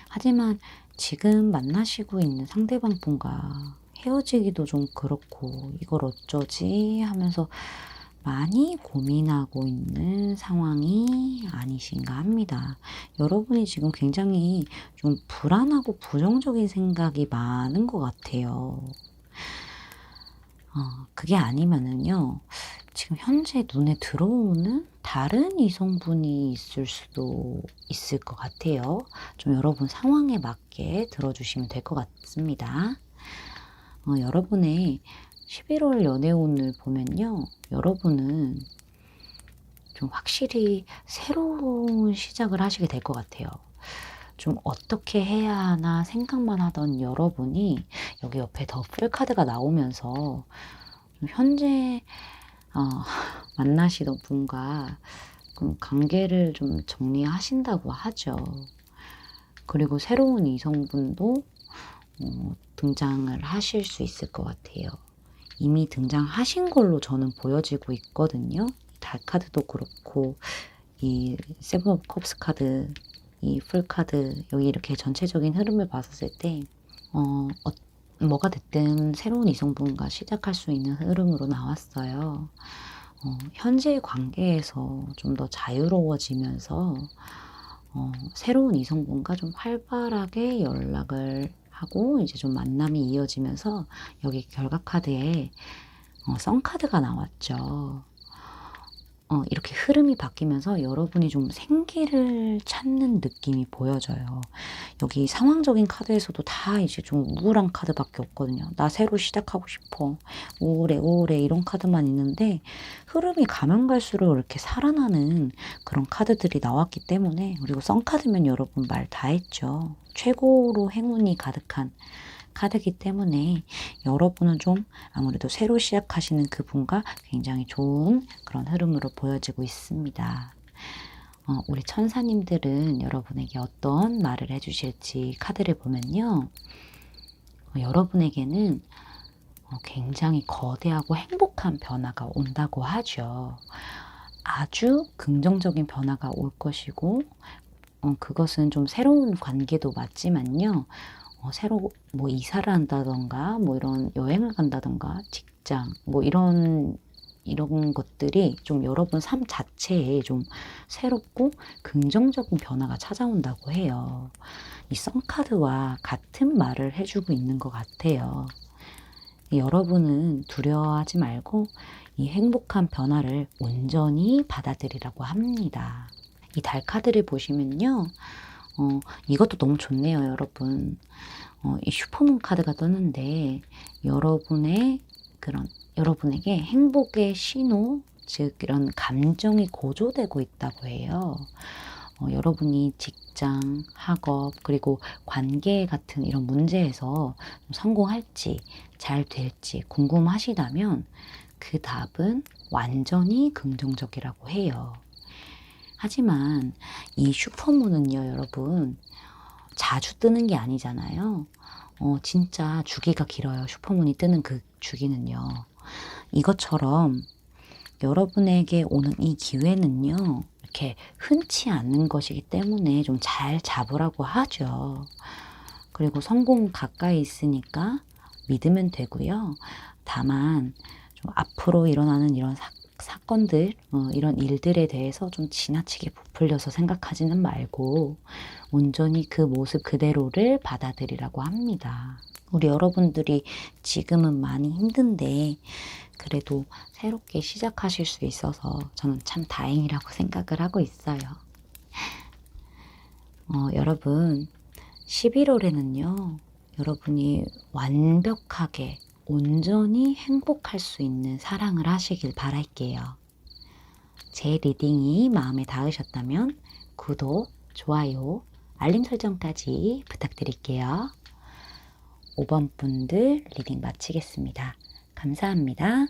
하지만 지금 만나시고 있는 상대방 분과 헤어지기도 좀 그렇고 이걸 어쩌지 하면서 많이 고민하고 있는 상황이 아니신가 합니다. 여러분이 지금 굉장히 좀 불안하고 부정적인 생각이 많은 것 같아요. 그게 아니면은요, 지금 현재 눈에 들어오는 다른 이성분이 있을 수도 있을 것 같아요. 좀 여러분 상황에 맞게 들어주시면 될 것 같습니다. 여러분의 11월 연애운을 보면요, 여러분은 좀 확실히 새로운 시작을 하시게 될 것 같아요. 좀 어떻게 해야 하나 생각만 하던 여러분이 여기 옆에 더 풀카드가 나오면서 좀 현재 어, 만나시던 분과 관계를 좀 정리하신다고 하죠. 그리고 새로운 이성분도 등장을 하실 수 있을 것 같아요. 이미 등장하신 걸로 저는 보여지고 있거든요. 달 카드도 그렇고 이 세븐 오브 컵스 카드, 이 풀 카드, 여기 이렇게 전체적인 흐름을 봤을 때 뭐가 됐든 새로운 이성분과 시작할 수 있는 흐름으로 나왔어요. 현재의 관계에서 좀 더 자유로워지면서 새로운 이성분과 좀 활발하게 연락을 하고 이제 좀 만남이 이어지면서 여기 결과 카드에 선 카드가 나왔죠. 이렇게 흐름이 바뀌면서 여러분이 좀 생기를 찾는 느낌이 보여져요. 여기 상황적인 카드에서도 다 이제 좀 우울한 카드밖에 없거든요. 나 새로 시작하고 싶어. 우울해 이런 카드만 있는데 흐름이 가면 갈수록 이렇게 살아나는 그런 카드들이 나왔기 때문에, 그리고 썬카드면 여러분 말 다 했죠. 최고로 행운이 가득한 카드이기 때문에 여러분은 좀 아무래도 새로 시작하시는 그분과 굉장히 좋은 그런 흐름으로 보여지고 있습니다. 우리 천사님들은 여러분에게 어떤 말을 해주실지 카드를 보면요. 여러분에게는 굉장히 거대하고 행복한 변화가 온다고 하죠. 아주 긍정적인 변화가 올 것이고 그것은 좀 새로운 관계도 맞지만요. 새로 뭐 이사를 한다던가 뭐 이런 여행을 간다던가 직장 뭐 이런 것들이 좀 여러분 삶 자체에 좀 새롭고 긍정적인 변화가 찾아온다고 해요. 이 썬카드와 같은 말을 해주고 있는 것 같아요. 여러분은 두려워하지 말고 이 행복한 변화를 온전히 받아들이라고 합니다. 이 달 카드를 보시면요. 이것도 너무 좋네요, 여러분. 이 슈퍼문 카드가 떴는데 여러분에게 행복의 신호, 즉 이런 감정이 고조되고 있다고 해요. 여러분이 직장, 학업, 그리고 관계 같은 이런 문제에서 성공할지, 잘 될지 궁금하시다면 그 답은 완전히 긍정적이라고 해요. 하지만 이 슈퍼문은요, 여러분, 자주 뜨는 게 아니잖아요. 진짜 주기가 길어요. 슈퍼문이 뜨는 그 주기는요. 이것처럼 여러분에게 오는 이 기회는요, 이렇게 흔치 않은 것이기 때문에 좀 잘 잡으라고 하죠. 그리고 성공 가까이 있으니까 믿으면 되고요. 다만 좀 앞으로 일어나는 이런 사건들, 이런 일들에 대해서 좀 지나치게 부풀려서 생각하지는 말고 온전히 그 모습 그대로를 받아들이라고 합니다. 우리 여러분들이 지금은 많이 힘든데 그래도 새롭게 시작하실 수 있어서 저는 참 다행이라고 생각을 하고 있어요. 여러분, 11월에는요, 여러분이 완벽하게 온전히 행복할 수 있는 사랑을 하시길 바랄게요. 제 리딩이 마음에 닿으셨다면 구독, 좋아요, 알림 설정까지 부탁드릴게요. 5번 분들 리딩 마치겠습니다. 감사합니다.